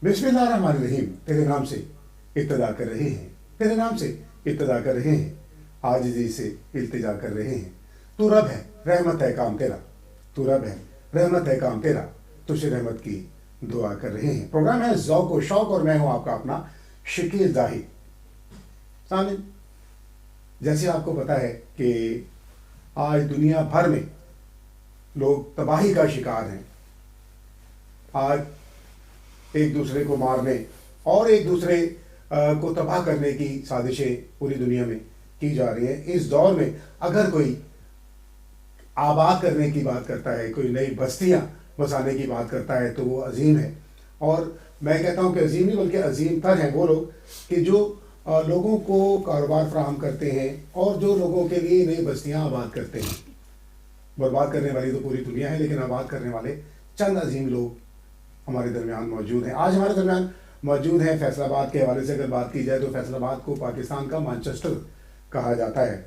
بسم اللہ الرحمن الرحیم. تیرے نام سے ابتدا کر رہے ہیں, تیرے نام سے ابتدا کر رہے ہیں, عاجزی سے التجا کر رہے ہیں. تو رب ہے, رحمت ہے کام تیرا. تو رب ہے, رحمت ہے کام تیرا. تجھ سے رحمت کی دعا کر رہے ہیں. پروگرام ہے ذوق و شوق اور میں ہوں آپ کا اپنا شکیل ظاہر. سامعین, جیسے آپ کو پتا ہے کہ آج دنیا بھر میں لوگ تباہی کا شکار ہیں. آج ایک دوسرے کو مارنے اور ایک دوسرے کو تباہ کرنے کی سازشیں پوری دنیا میں کی جا رہی ہیں. اس دور میں اگر کوئی آباد کرنے کی بات کرتا ہے, کوئی نئی بستیاں بسانے کی بات کرتا ہے, تو وہ عظیم ہے. اور میں کہتا ہوں کہ عظیم نہیں بلکہ عظیم تر ہیں وہ لوگ کہ جو لوگوں کو کاروبار فراہم کرتے ہیں اور جو لوگوں کے لیے نئی بستیاں آباد کرتے ہیں. برباد کرنے والی تو پوری دنیا ہے, لیکن آباد کرنے والے چند عظیم لوگ ہمارے درمیان موجود ہیں. آج ہمارے درمیان موجود ہیں. فیصل آباد کے حوالے سے اگر بات کی جائے تو فیصل آباد کو پاکستان کا مانچسٹر کہا جاتا ہے.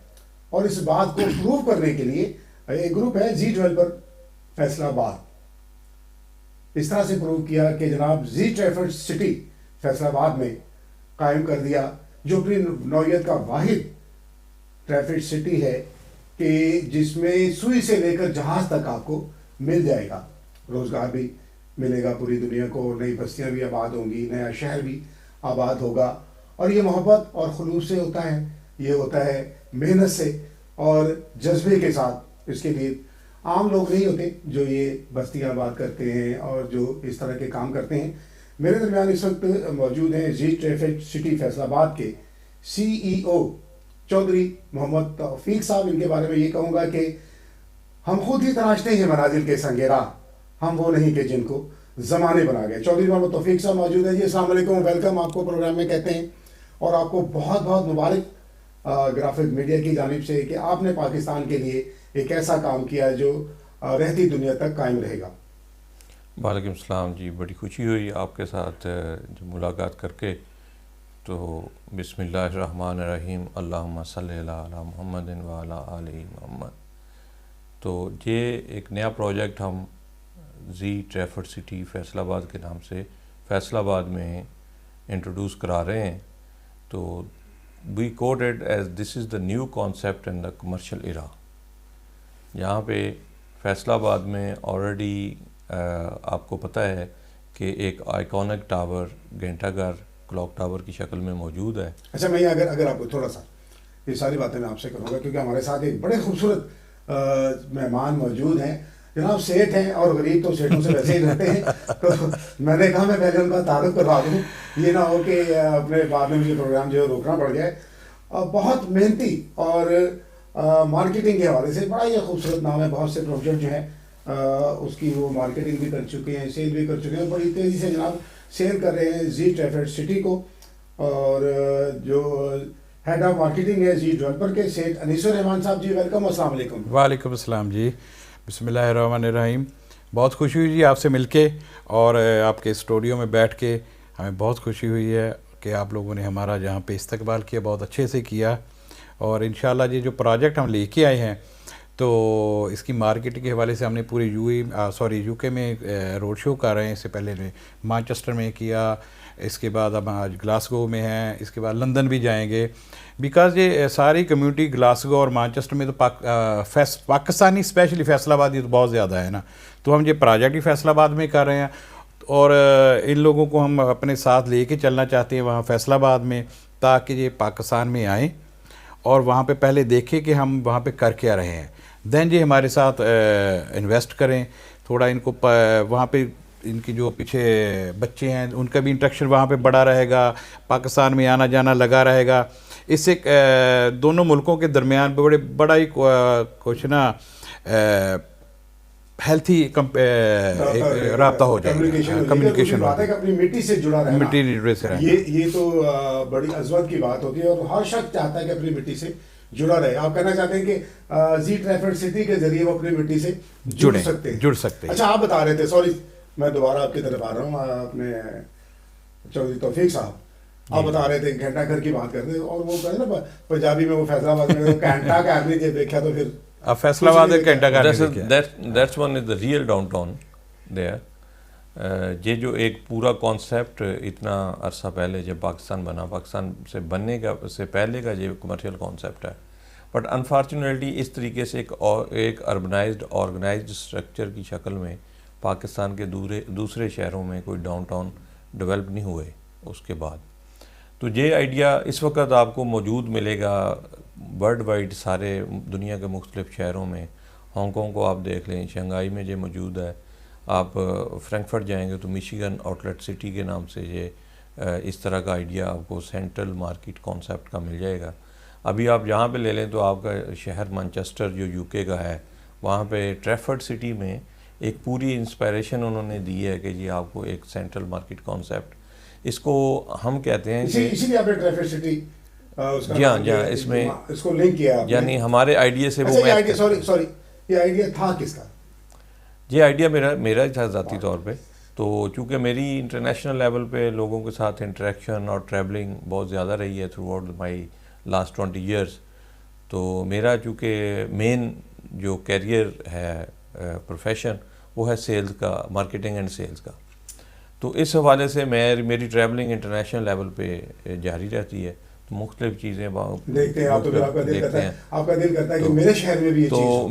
اور اس بات کو پروو کرنے کے لیے ایک گروپ ہے زی ڈیولپر فیصل آباد. اس طرح سے پروو کیا کہ جناب زی ٹریفرڈ سٹی فیصل آباد میں قائم کر دیا, جو اپنی نوعیت کا واحد ٹریفرڈ سٹی ہے کہ جس میں سوئی سے لے کر جہاز تک آپ کو مل جائے گا. روزگار بھی ملے گا پوری دنیا کو, نئی بستیاں بھی آباد ہوں گی, نیا شہر بھی آباد ہوگا. اور یہ محبت اور خلوص سے ہوتا ہے, یہ ہوتا ہے محنت سے اور جذبے کے ساتھ. اس کے لیے عام لوگ نہیں ہوتے جو یہ بستیاں آباد کرتے ہیں اور جو اس طرح کے کام کرتے ہیں. میرے درمیان اس وقت موجود ہیں زی ٹریفرڈ سٹی فیصل آباد کے CEO چودھری محمد توفیق صاحب. ان کے بارے میں یہ کہوں گا کہ ہم خود ہی تراشتے ہیں منازل کے سنگ راہ, ہم وہ نہیں کہ جن کو زمانے بنا گئے. چودھری محمد توفیق صاحب موجود ہیں. جی السلام علیکم, ویلکم آپ کو پروگرام میں کہتے ہیں. اور آپ کو بہت بہت مبارک گرافک میڈیا کی جانب سے کہ آپ نے پاکستان کے لیے ایک ایسا کام کیا جو رہتی دنیا تک قائم رہے گا. وعلیکم السلام جی, بڑی خوشی ہوئی آپ کے ساتھ جو ملاقات کر کے. تو بسم اللہ الرحمن الرحیم, اللہم صلی علی محمد وعلی آل محمد. تو یہ ایک نیا پروجیکٹ ہم زی ٹریفرڈ سٹی فیصل آباد کے نام سے فیصل آباد میں انٹروڈیوس کرا رہے ہیں. تو we coded as this is the new concept in the commercial era. یہاں پہ فیصل آباد میں آلریڈی آپ کو پتہ ہے کہ ایک آئیکونک ٹاور گھنٹہ گھر کلاک ٹاور کی شکل میں موجود ہے. اچھا, میں اگر آپ کو تھوڑا سا یہ ساری باتیں میں آپ سے کروں گا کیونکہ ہمارے ساتھ ایک بڑے خوبصورت مہمان موجود ہیں. جناب سیٹھ ہیں اور غریب تو سیٹھوں سے ویسے ہی رہتے ہیں. تو میں نے کہا میں پہلے ان کا تعارف کروا دوں, یہ نہ ہو کہ اپنے بعد میں مجھے پروگرام جو ہے روکنا پڑ جائے. بہت محنتی اور مارکیٹنگ کے حوالے سے بڑا یہ خوبصورت نام ہے. بہت سے پروجیکٹ جو ہے اس کی وہ مارکیٹنگ بھی کر چکے ہیں, سیل بھی کر چکے ہیں, بڑی تیزی سے جناب سیل کر رہے ہیں زی ٹریفرڈ سٹی کو. اور جو ہیڈ آف مارکیٹنگ ہے زی ڈیولپر کے سیٹھ انیس الرحمان صاحب. جی ویلکم, السلام علیکم. وعلیکم السلام جی, بسم اللہ الرحمن الرحیم. بہت خوشی ہوئی جی آپ سے مل کے اور آپ کے اسٹوڈیو میں بیٹھ کے. ہمیں بہت خوشی ہوئی ہے کہ آپ لوگوں نے ہمارا جہاں پہ استقبال کیا, بہت اچھے سے کیا. اور انشاءاللہ یہ جو پروجیکٹ ہم لے کے آئے ہیں تو اس کی مارکیٹ کے حوالے سے ہم نے پورے یو کے میں روڈ شو کر رہے ہیں. اس سے پہلے نے مانچسٹر میں کیا, اس کے بعد اب آج گلاسگو میں ہیں, اس کے بعد لندن بھی جائیں گے. بیکاز یہ ساری کمیونٹی گلاسگو اور مانچسٹر میں تو پاکستانی اسپیشلی فیصل آباد یہ تو بہت زیادہ ہے نا. تو ہم یہ پروجیکٹ بھی فیصل آباد میں کر رہے ہیں اور ان لوگوں کو ہم اپنے ساتھ لے کے چلنا چاہتے ہیں وہاں فیصل آباد میں, تاکہ یہ پاکستان میں آئیں اور وہاں پہ پہلے دیکھیں کہ ہم وہاں پہ کر کے آ رہے ہیں. دین یہ ہمارے ساتھ انویسٹ کریں تھوڑا, ان کو وہاں پہ ان کی جو پیچھے بچے ہیں ان کا بھی انٹریکشن وہاں پہ بڑا رہے گا, پاکستان میں آنا جانا لگا رہے گا. اس سے دونوں ملکوں کے درمیان بڑا ہی کچھ نا ہیلتھی رابطہ ہو جائے گا, کمیونیکیشن اپنی مٹی سے جڑا رہنا. مٹی سے یہ تو بڑی عظمت کی بات ہوتی ہے اور ہر شخص چاہتا ہے کہ اپنی مٹی سے جڑا رہے. آپ کہنا چاہتے ہیں کہ زی ٹریفرڈ سٹی کے ذریعے وہ اپنی مٹی سے جڑ سکتے ہیں. اچھا, آپ بتا رہے تھے, سوری میں دوبارہ آپ کی طرف آ رہا ہوں, اپنے چودھری توفیق صاحب آپ بتا رہے تھے گھنٹہ گھر کی بات کرتے اور وہ کہتے نا پنجابی میں وہ فیصل آباد میں گھنٹہ کا آدمی جب دیکھا تو پھر فیصل آباد گھنٹہ گھر. That's one is the real downtown there. یہ جو ایک پورا کانسیپٹ اتنا عرصہ پہلے جب پاکستان بنا، پاکستان سے بننے کا سے پہلے کا یہ کمرشل کانسیپٹ ہے، بٹ انفارچونیٹلی اس طریقے سے ایک اربنائزڈ آرگنائزڈ اسٹرکچر کی شکل میں پاکستان کے دوسرے شہروں میں کوئی ڈاؤن ٹاؤن ڈیولپ نہیں ہوئے اس کے بعد. تو یہ آئیڈیا اس وقت آپ کو موجود ملے گا ورلڈ وائڈ سارے دنیا کے مختلف شہروں میں. ہانگ کانگ کو آپ دیکھ لیں، شنگھائی میں یہ موجود ہے. آپ فرینکفرٹ جائیں گے تو میشیگن آؤٹلیٹ سٹی کے نام سے یہ اس طرح کا آئیڈیا آپ کو سینٹرل مارکیٹ کانسیپٹ کا مل جائے گا. ابھی آپ یہاں پہ لے لیں تو آپ کا شہر مانچسٹر جو یو کے کا ہے، وہاں پہ ٹریفرڈ سٹی میں ایک پوری انسپائریشن انہوں نے دی ہے کہ جی آپ کو ایک سینٹرل مارکیٹ کانسیپٹ، اس کو ہم کہتے ہیں کہ اسی لیے آپ نے ٹریفرڈ سٹی جی ہاں اس میں اس کو لنک کیا، یعنی ہمارے آئیڈیا سے وہ سوری یہ آئیڈیا تھا کس کا؟ یہ آئیڈیا میرا ہی تھا ذاتی طور پہ. تو چونکہ میری انٹرنیشنل لیول پہ لوگوں کے ساتھ انٹریکشن اور ٹریولنگ بہت زیادہ رہی ہے through out my last 20 years, تو میرا چونکہ مین جو کیریئر ہے پروفیشن وہ ہے سیلز کا، مارکیٹنگ اینڈ سیلز کا. تو اس حوالے سے میری ٹریولنگ انٹرنیشنل لیول پہ جاری رہتی ہے. تو مختلف چیزیں دیکھتے ہیں آپ، تو آپ کا دل کرتا ہے کہ میرے شہر میں بھی یہ چیز. تو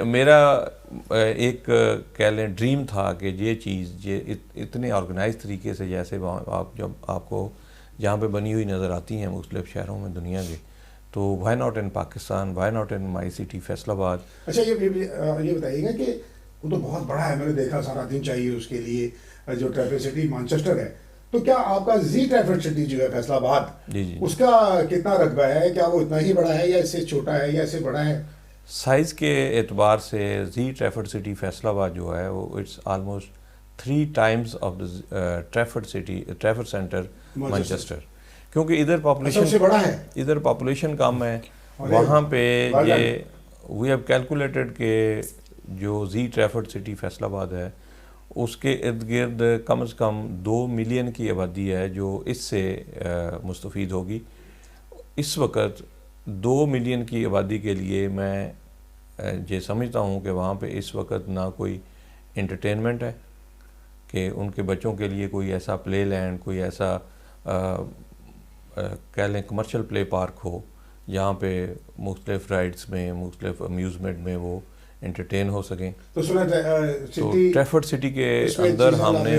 میرا ایک کہہ لیں ڈریم تھا کہ یہ چیز یہ اتنے آرگنائز طریقے سے جیسے آپ کو جہاں پہ بنی ہوئی نظر آتی ہیں مختلف شہروں میں دنیا کے، تو why not in Pakistan, why not in my city Faisalabad. اچھا یہ بتائیے گا کہ وہ تو بہت بڑا ہے، میں نے دیکھا سارا دن چاہیے اس کے لیے. جو ٹریفرڈ سٹی مانچسٹر ہے، تو کیا آپ کا زی ٹریفرڈ سٹی جو ہے فیصل آباد، جی اس کا کتنا رقبہ ہے؟ کیا وہ اتنا ہی بڑا ہے یا اس سے چھوٹا ہے یا اس سے بڑا ہے؟ سائز کے اعتبار سے زی ٹریفرڈ سٹی فیصل آباد جو ہے وہ it's almost 3 times of the Trafford Centre Manchester, کیونکہ ادھر پاپولیشن کم ہے. وہاں پہ یہ وی ہیو کیلکولیٹڈ کہ جو زی ٹریفرڈ سٹی فیصل آباد ہے اس کے ارد گرد کم از کم 2 ملین کی آبادی ہے جو اس سے مستفید ہوگی. اس وقت 2 ملین کی آبادی کے لیے میں یہ سمجھتا ہوں کہ وہاں پہ اس وقت نہ کوئی انٹرٹینمنٹ ہے کہ ان کے بچوں کے لیے کوئی ایسا پلے لینڈ، کوئی ایسا کہہ لیں کمرشل پلے پارک ہو جہاں پہ مختلف رائڈس میں، مختلف امیوزمنٹ میں وہ انٹرٹین ہو سکیں. تو ٹریفرڈ سٹی کے اندر ہم نے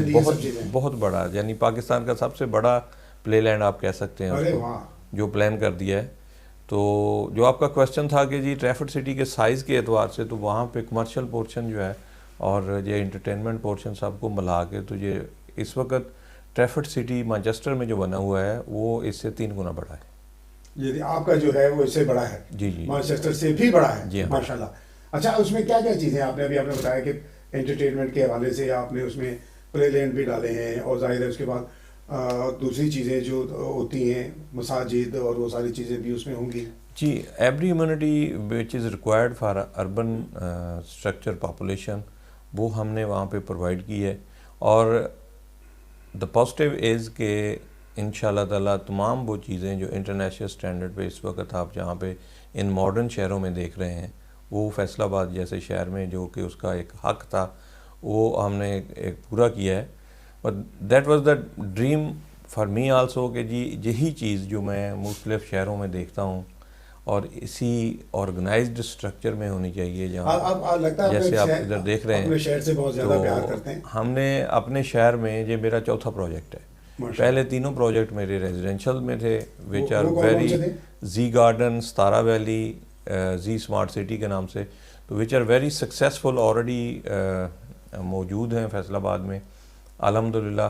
بہت بڑا، یعنی پاکستان کا سب سے بڑا پلے لینڈ آپ کہہ سکتے ہیں اس کو، جو پلان کر دیا ہے. تو جو آپ کا کویسچن تھا کہ جی ٹریفرڈ سٹی کے سائز کے اعتبار سے، تو وہاں پہ کمرشل پورشن جو ہے اور یہ انٹرٹینمنٹ پورشن سب کو ملا کے، تو یہ اس وقت ٹریفرڈ سٹی مانچسٹر میں جو بنا ہوا ہے وہ اس سے 3 گنا بڑا ہے. یہ آپ کا جو ہے وہ اس سے بڑا ہے؟ جی مانچسٹر سے بھی بڑا ہے. جی ماشاء اللہ. اچھا، اس میں کیا کیا چیزیں آپ نے بتایا کہ انٹرٹینمنٹ کے حوالے سے آپ نے اس میں پلے لینڈ بھی ڈالے ہیں، اور ظاہر ہے اس کے بعد دوسری چیزیں جو ہوتی ہیں مساجد اور وہ ساری چیزیں بھی اس میں ہوں گی. جی، every amenity which is required for urban structure population وہ ہم نے وہاں پہ پرووائڈ کی ہے. اور دا پازیٹیو از کہ انشاءاللہ تعالیٰ تمام وہ چیزیں جو انٹرنیشنل اسٹینڈرڈ پہ اس وقت آپ جہاں پہ ان ماڈرن شہروں میں دیکھ رہے ہیں، وہ فیصل آباد جیسے شہر میں جو کہ اس کا ایک حق تھا وہ ہم نے ایک پورا کیا ہے. But that was the dream for me also کہ جی یہی چیز جو میں مختلف شہروں میں دیکھتا ہوں اور اسی آرگنائزڈ اسٹرکچر میں ہونی چاہیے جہاں جیسے آپ ادھر دیکھ رہے ہیں. تو ہم نے اپنے شہر میں، یہ میرا چوتھا پروجیکٹ ہے. پہلے 3 پروجیکٹ میرے ریزیڈینشل میں تھے which are very Zee Garden, Sitara Valley, Zee Smart City کے نام سے، تو which are very successful, already موجود ہیں فیصل آباد میں الحمدللہ.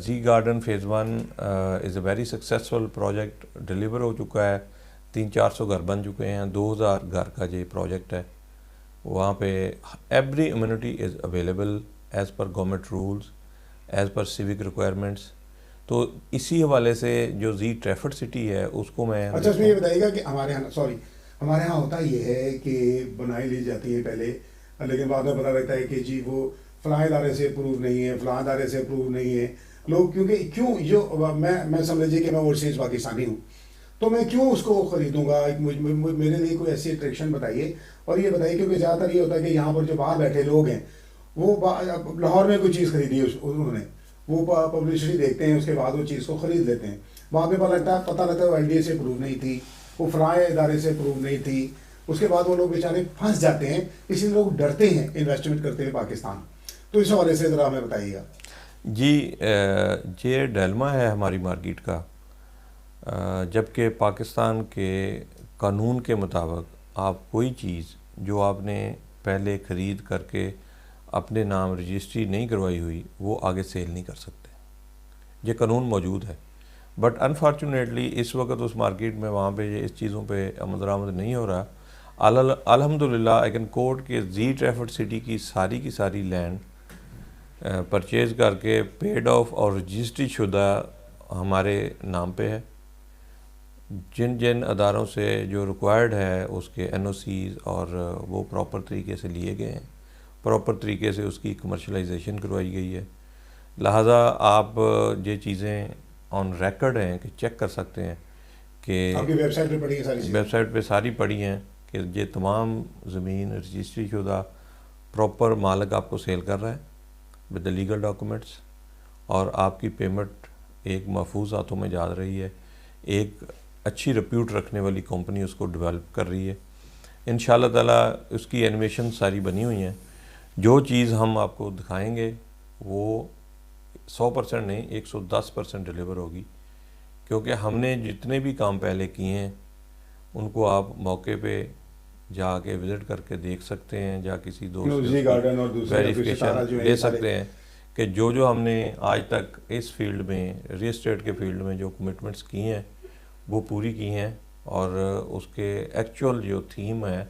Zee Garden phase 1 is a very successful project, deliver ہو چکا ہے. 300-400 گھر بن چکے ہیں. 2000 گھر کا یہ پروجیکٹ ہے. وہاں پہ every amenity is available as per government rules, as per civic requirements. تو اسی حوالے سے جو زی ٹریفرڈ سٹی ہے اس کو میں اچھا اس میں یہ بتائیے گا کہ ہمارے ہاں ہوتا یہ ہے کہ بنائی لی جاتی ہے پہلے، لیکن بعد میں پتہ لگتا ہے کہ جی وہ فلاں ادارے سے اپروو نہیں ہے، فلاں ادارے سے اپروو نہیں ہے. لوگ کیوں میں سمجھ لیجیے کہ میں اوورسیز پاکستانی ہوں، تو میں کیوں اس کو خریدوں گا؟ میرے لیے کوئی ایسی اٹریکشن بتائیے. اور یہ بتائیے کیونکہ زیادہ تر یہ ہوتا ہے کہ یہاں پر جو باہر بیٹھے لوگ ہیں وہ لاہور میں کوئی چیز خریدی انہوں نے، وہ پبلسٹی دیکھتے ہیں، اس کے بعد وہ چیز کو خرید لیتے ہیں، وہاں پہ پتہ لگتا ہے وہ LDA سے اپروو نہیں تھی، وہ فلاں ادارے سے اپروو نہیں تھی، اس کے بعد وہ لوگ بیچارے پھنس جاتے ہیں، اس لیے لوگ ڈرتے ہیں انویسٹمنٹ کرتے ہیں پاکستان. تو اس حوالے سے ذرا ہمیں بتائیے گا. جی یہ ڈیلما ہے ہماری مارکیٹ کا، جبکہ پاکستان کے قانون کے مطابق آپ کوئی چیز جو آپ نے پہلے خرید کر کے اپنے نام رجسٹری نہیں کروائی ہوئی وہ آگے سیل نہیں کر سکتے. یہ قانون موجود ہے، بٹ انفارچونیٹلی اس وقت اس مارکیٹ میں وہاں پہ اس چیزوں پہ عمل درآمد نہیں ہو رہا. الحمدللہ آئی کین کوٹ کہ زی ٹریفرڈ سٹی کی ساری لینڈ پرچیز کر کے پیڈ آف اور رجسٹری شدہ ہمارے نام پہ ہے. جن اداروں سے جو ریکوائرڈ ہے اس کے NOCs اور وہ پراپر طریقے سے لیے گئے ہیں، پراپر طریقے سے اس کی کمرشلائزیشن کروائی گئی ہے. لہٰذا آپ یہ چیزیں آن ریکارڈ ہیں کہ چیک کر سکتے ہیں کہ ویب سائٹ پہ پڑھی ہیں ساری چیزیں، ویب سائٹ پہ ساری پڑھی ہیں کہ یہ تمام زمین رجسٹری شدہ پراپر مالک آپ کو سیل کر رہا ہے ود دا لیگل ڈاکومنٹس، اور آپ کی پیمنٹ ایک محفوظ ہاتھوں میں جا رہی ہے. ایک اچھی ریپیوٹ رکھنے والی کمپنی اس کو ڈیولپ کر رہی ہے. انشاءاللہ تعالیٰ اس کی اینیمیشن ساری بنی ہوئی ہیں. جو چیز ہم آپ کو دکھائیں گے وہ 100% نہیں 110% ڈیلیور ہوگی، کیونکہ ہم نے جتنے بھی کام پہلے کیے ہیں ان کو آپ موقع پہ جا کے وزٹ کر کے دیکھ سکتے ہیں، جا کسی دوست ویریفیکیشن لے سکتے ہیں کہ جو ہم نے آج تک اس فیلڈ میں ریل اسٹیٹ کے فیلڈ میں جو کمٹمنٹس کی ہیں وہ پوری کی ہیں، اور اس کے ایکچوئل جو تھیم ہے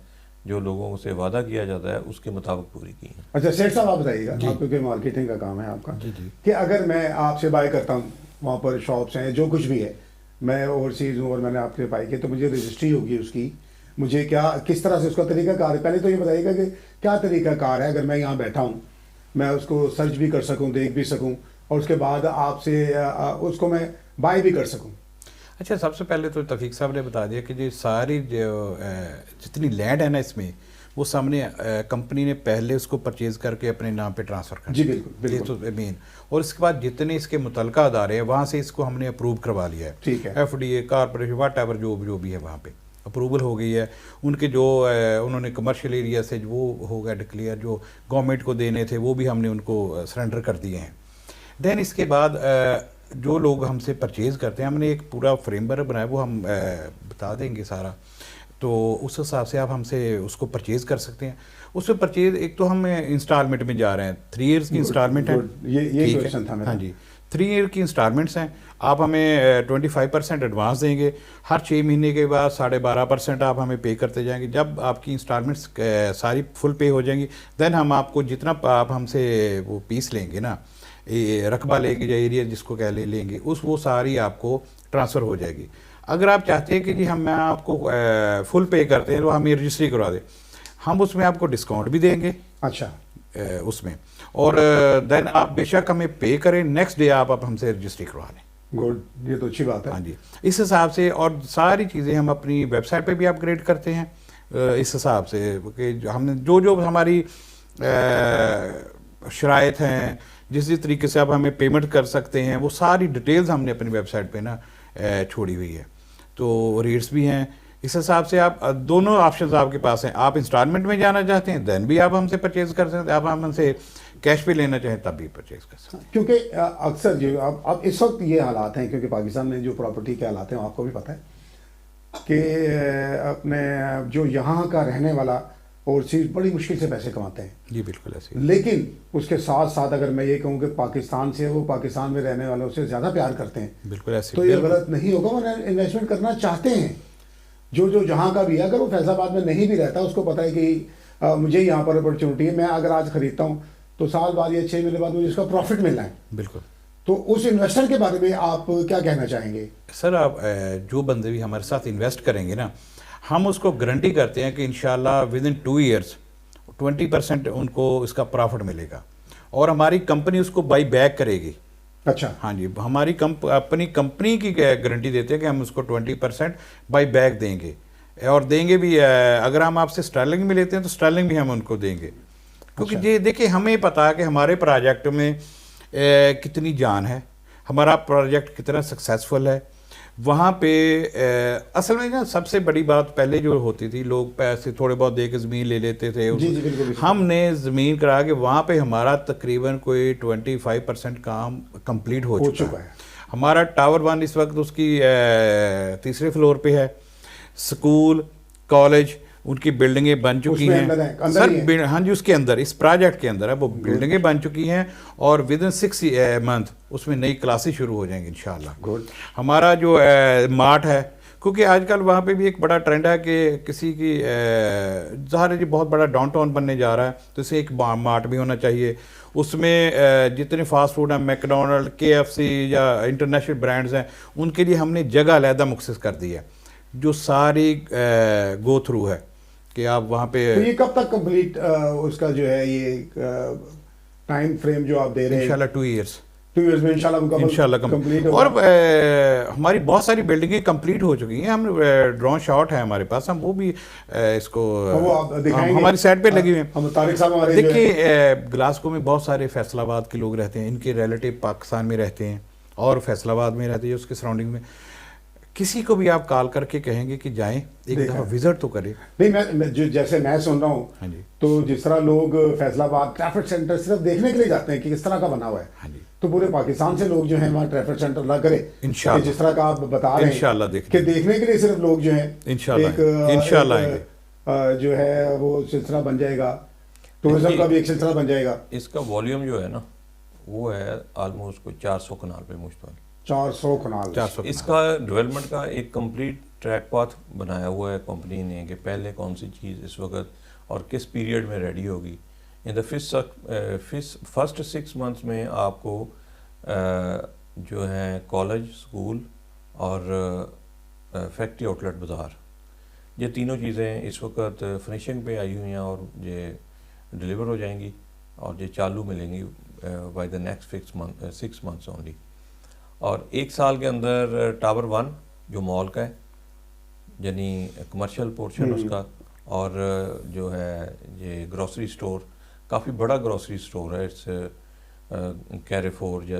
جو لوگوں سے وعدہ کیا جاتا ہے اس کے مطابق پوری کی ہیں. اچھا سیٹ صاحب آپ بتائیے گا، آپ کیونکہ مارکیٹنگ کا کام ہے آپ کا، کہ اگر میں آپ سے بائی کرتا ہوں، وہاں پر شاپس ہیں جو کچھ بھی ہے، میں اوورسیز ہوں اور میں نے آپ سے بائی کی، تو مجھے رجسٹری ہوگی اس کی، مجھے کس طرح سے اس کا طریقہ کار ہے؟ پہلے تو یہ بتائیے گا کہ کیا طریقہ کار ہے اگر میں یہاں بیٹھا ہوں، میں اس کو سرچ بھی کر سکوں، دیکھ بھی سکوں، اور اس کے بعد آپ سے اس کو میں بائی بھی کر سکوں. اچھا سب سے پہلے تو توفیق صاحب نے بتا دیا کہ یہ ساری جتنی لینڈ ہے نا اس میں وہ سامنے کمپنی نے پہلے اس کو پرچیز کر کے اپنے نام پہ ٹرانسفر کر جی بالکل یہ تو مین، اور اس کے بعد جتنے اس کے متعلقہ ادارے ہیں وہاں سے اس کو ہم نے اپروو کروا لیا ہے. ٹھیک ہے. FDA کارپوریشن واٹ ایور جو بھی ہے وہاں پہ اپروول ہو گئی ہے. ان کے جو انہوں نے کمرشل ایریا سے وہ ہو گیا ڈکلیئر، جو گورنمنٹ کو دینے تھے وہ بھی ہم نے ان کو سرنڈر کر دیے ہیں. دین اس کے بعد جو لوگ ہم سے پرچیز کرتے ہیں ہم نے ایک پورا فریم ورک بنایا، وہ ہم بتا دیں گے سارا، تو اس حساب سے آپ ہم سے اس کو پرچیز کر سکتے ہیں. اس پہ پرچیز ایک تو ہم انسٹالمنٹ میں جا رہے ہیں، 3 ایئرس کی انسٹالمنٹ ہے. یہ کویشچن تھا میرا. ہاں جی 3 ایئر کی انسٹالمنٹس ہیں. آپ ہمیں 25% ایڈوانس دیں گے، ہر 6 مہینے کے بعد 12.5% آپ ہمیں پے کرتے جائیں گے. جب آپ کی انسٹالمنٹس ساری فل پے ہو جائیں گی دین ہم آپ کو جتنا آپ ہم سے وہ پیس لیں گے نا، رقبہ لیں گے یا ایریا جس کو کہہ لیں گے، وہ ساری آپ کو ٹرانسفر ہو جائے گی. اگر آپ چاہتے ہیں کہ جی ہم آپ کو فل پے کرتے ہیں تو ہمیں رجسٹری کروا دیں، ہم اس میں آپ کو ڈسکاؤنٹ بھی دیں گے. اچھا اس میں، اور دین آپ بے شک ہمیں پے کریں، نیکسٹ ڈے آپ ہم سے رجسٹری کروا لیں. گڈ، یہ تو اچھی بات ہے. ہاں جی اس حساب سے، اور ساری چیزیں ہم اپنی ویب سائٹ پہ بھی اپ گریڈ کرتے ہیں اس حساب سے کہ ہم نے جو ہماری شرائط ہیں، جس طریقے سے آپ ہمیں پیمنٹ کر سکتے ہیں، وہ ساری ڈیٹیلز ہم نے اپنی ویب سائٹ پہ نا چھوڑی ہوئی ہے. تو ریٹس بھی ہیں اس حساب سے. آپ دونوں آپشنز آپ کے پاس ہیں، آپ انسٹالمنٹ میں جانا چاہتے ہیں دین بھی آپ ہم سے پرچیز کر سکتے ہیں، آپ ہم سے کیش پہ لینا چاہیں تب بھی پرچیز کر سکتے ہیں. کیونکہ اکثر جو اب اس وقت یہ حالات ہیں، کیونکہ پاکستان میں جو پراپرٹی کے حالات ہیں آپ کو بھی پتہ ہے کہ اپنے جو یہاں کا رہنے والا اور چیز بڑی مشکل سے پیسے کماتے ہیں. جی بالکل ایسے. لیکن اس کے ساتھ ساتھ اگر میں یہ کہوں کہ پاکستان سے وہ پاکستان میں رہنے والوں سے زیادہ پیار کرتے ہیں، بالکل ایسے، تو یہ غلط نہیں ہوگا. وہ انویسٹمنٹ کرنا چاہتے ہیں جو جہاں کا بھی ہے. اگر وہ فیصل آباد میں نہیں بھی رہتا، اس کو پتہ ہے کہ مجھے یہاں پر اپرچونیٹی ہے، میں اگر آج خریدتا ہوں تو سال بعد یا 6 مہینے بعد مجھے اس کا پروفٹ ملنا ہے. بالکل. تو اس انویسٹر کے بارے میں آپ کیا کہنا چاہیں گے؟ سر آپ جو بندے بھی ہمارے ساتھ انویسٹ کریں گے نا، ہم اس کو گارنٹی کرتے ہیں کہ انشاءاللہ ودن 2 ایئرس 20% ان کو اس کا پروفٹ ملے گا، اور ہماری کمپنی اس کو بائی بیک کرے گی. اچھا. ہاں جی ہماری اپنی کمپنی کی گارنٹی دیتے ہیں کہ ہم اس کو 20% بائی بیک دیں گے، اور دیں گے بھی. اگر ہم آپ سے اسٹرلنگ میں لیتے ہیں تو اسٹرلنگ بھی ہم ان کو دیں گے کیونکہ یہ دیکھیں ہمیں پتا ہے کہ ہمارے پروجیکٹ میں کتنی جان ہے، ہمارا پروجیکٹ کتنا سکسیسفل ہے. وہاں پہ اصل میں نا سب سے بڑی بات پہلے جو ہوتی تھی، لوگ پیسے تھوڑے بہت دے کے زمین لے لیتے تھے. ہم نے زمین کرا کے وہاں پہ ہمارا تقریباً کوئی 25% کام کمپلیٹ ہو چکا ہے. ہمارا ٹاور 1 اس وقت اس کی تیسرے فلور پہ ہے. سکول، کالج، ان کی بلڈنگیں بن چکی ہیں سر. ہاں جی، اس کے اندر، اس پروجیکٹ کے اندر ہے، وہ بلڈنگیں بن چکی ہیں اور ودن 6 منتھ اس میں نئی کلاسیں شروع ہو جائیں گی انشاءاللہ. ہمارا جو مارٹ ہے، کیونکہ آج کل وہاں پہ بھی ایک بڑا ٹرینڈ ہے کہ کسی کی ظاہر ہے جی بہت بڑا ڈاؤن ٹاؤن بننے جا رہا ہے، تو اسے ایک مارٹ بھی ہونا چاہیے. اس میں جتنے فاسٹ فوڈ ہیں، میک ڈونلڈ، KFC یا انٹرنیشنل برانڈز ہیں، ان کے لیے ہم نے جگہ علیحدہ مخصص کر دی ہے جو ساری گو تھرو ہے کہ آپ وہاں پہ. یہ کب تک کمپلیٹ اس کا جو ہے یہ ٹائم فریم جو آپ دے رہے ہیں؟ انشاءاللہ 2 ایئرس. 2 ایئرس میں انشاءاللہ کمپلیٹ ہوگا. اور ہماری بہت ساری بلڈنگیں کمپلیٹ ہو چکی ہیں. ہم ڈرون شاٹ ہے ہمارے پاس، ہم وہ بھی اس کو ہماری سائٹ پہ لگی ہوئی ہیں. دیکھیے گلاسکو میں بہت سارے فیصل آباد کے لوگ رہتے ہیں، ان کے ریلیٹیو پاکستان میں رہتے ہیں اور فیصل آباد میں رہتے ہیں، اس کے سراؤنڈنگ میں. کسی کو بھی آپ کال کر کے کہیں گے کہ جائیں ایک دفعہ وزٹ تو کریں. نہیں، میں جیسے میں سن رہا ہوں تو جس طرح لوگ فیصل آباد ٹریفڈ سینٹر صرف دیکھنے کے لیے جاتے ہیں کہ کس طرح کا بنا ہوا ہے، تو پورے پاکستان سے لوگ جو ہیں وہاں ٹریفڈ سینٹر نہ کرے جس طرح کا آپ بتا رہے ہیں کہ دیکھنے کے لیے صرف لوگ جو ہیں ایک جو ہے وہ سلسلہ بن جائے گا، ٹورزم کا بھی ایک سلسلہ بن جائے گا. اس کا والیوم جو ہے نا وہ ہے آلموسٹ کوئی 400 کنال پہ مشتمل. 400 کنال. اس کا ڈیولپمنٹ کا ایک کمپلیٹ ٹریک پاتھ بنایا ہوا ہے کمپنی نے کہ پہلے کون سی چیز اس وقت اور کس پیریڈ میں ریڈی ہوگی. ان دا فرسٹ 6 منتھس میں آپ کو جو ہے کالج، اسکول اور فیکٹری آؤٹ لیٹ بازار، یہ تینوں چیزیں اس وقت فنیشنگ پہ آئی ہوئی ہیں اور یہ ڈلیور ہو جائیں گی اور یہ چالو ملیں گی by the next 6 months only. اور 1 سال کے اندر ٹاور 1 جو مال کا ہے، یعنی کمرشل پورشن اس کا، اور جو ہے یہ گروسری سٹور، کافی بڑا گروسری سٹور ہے. اٹس کیریفور یا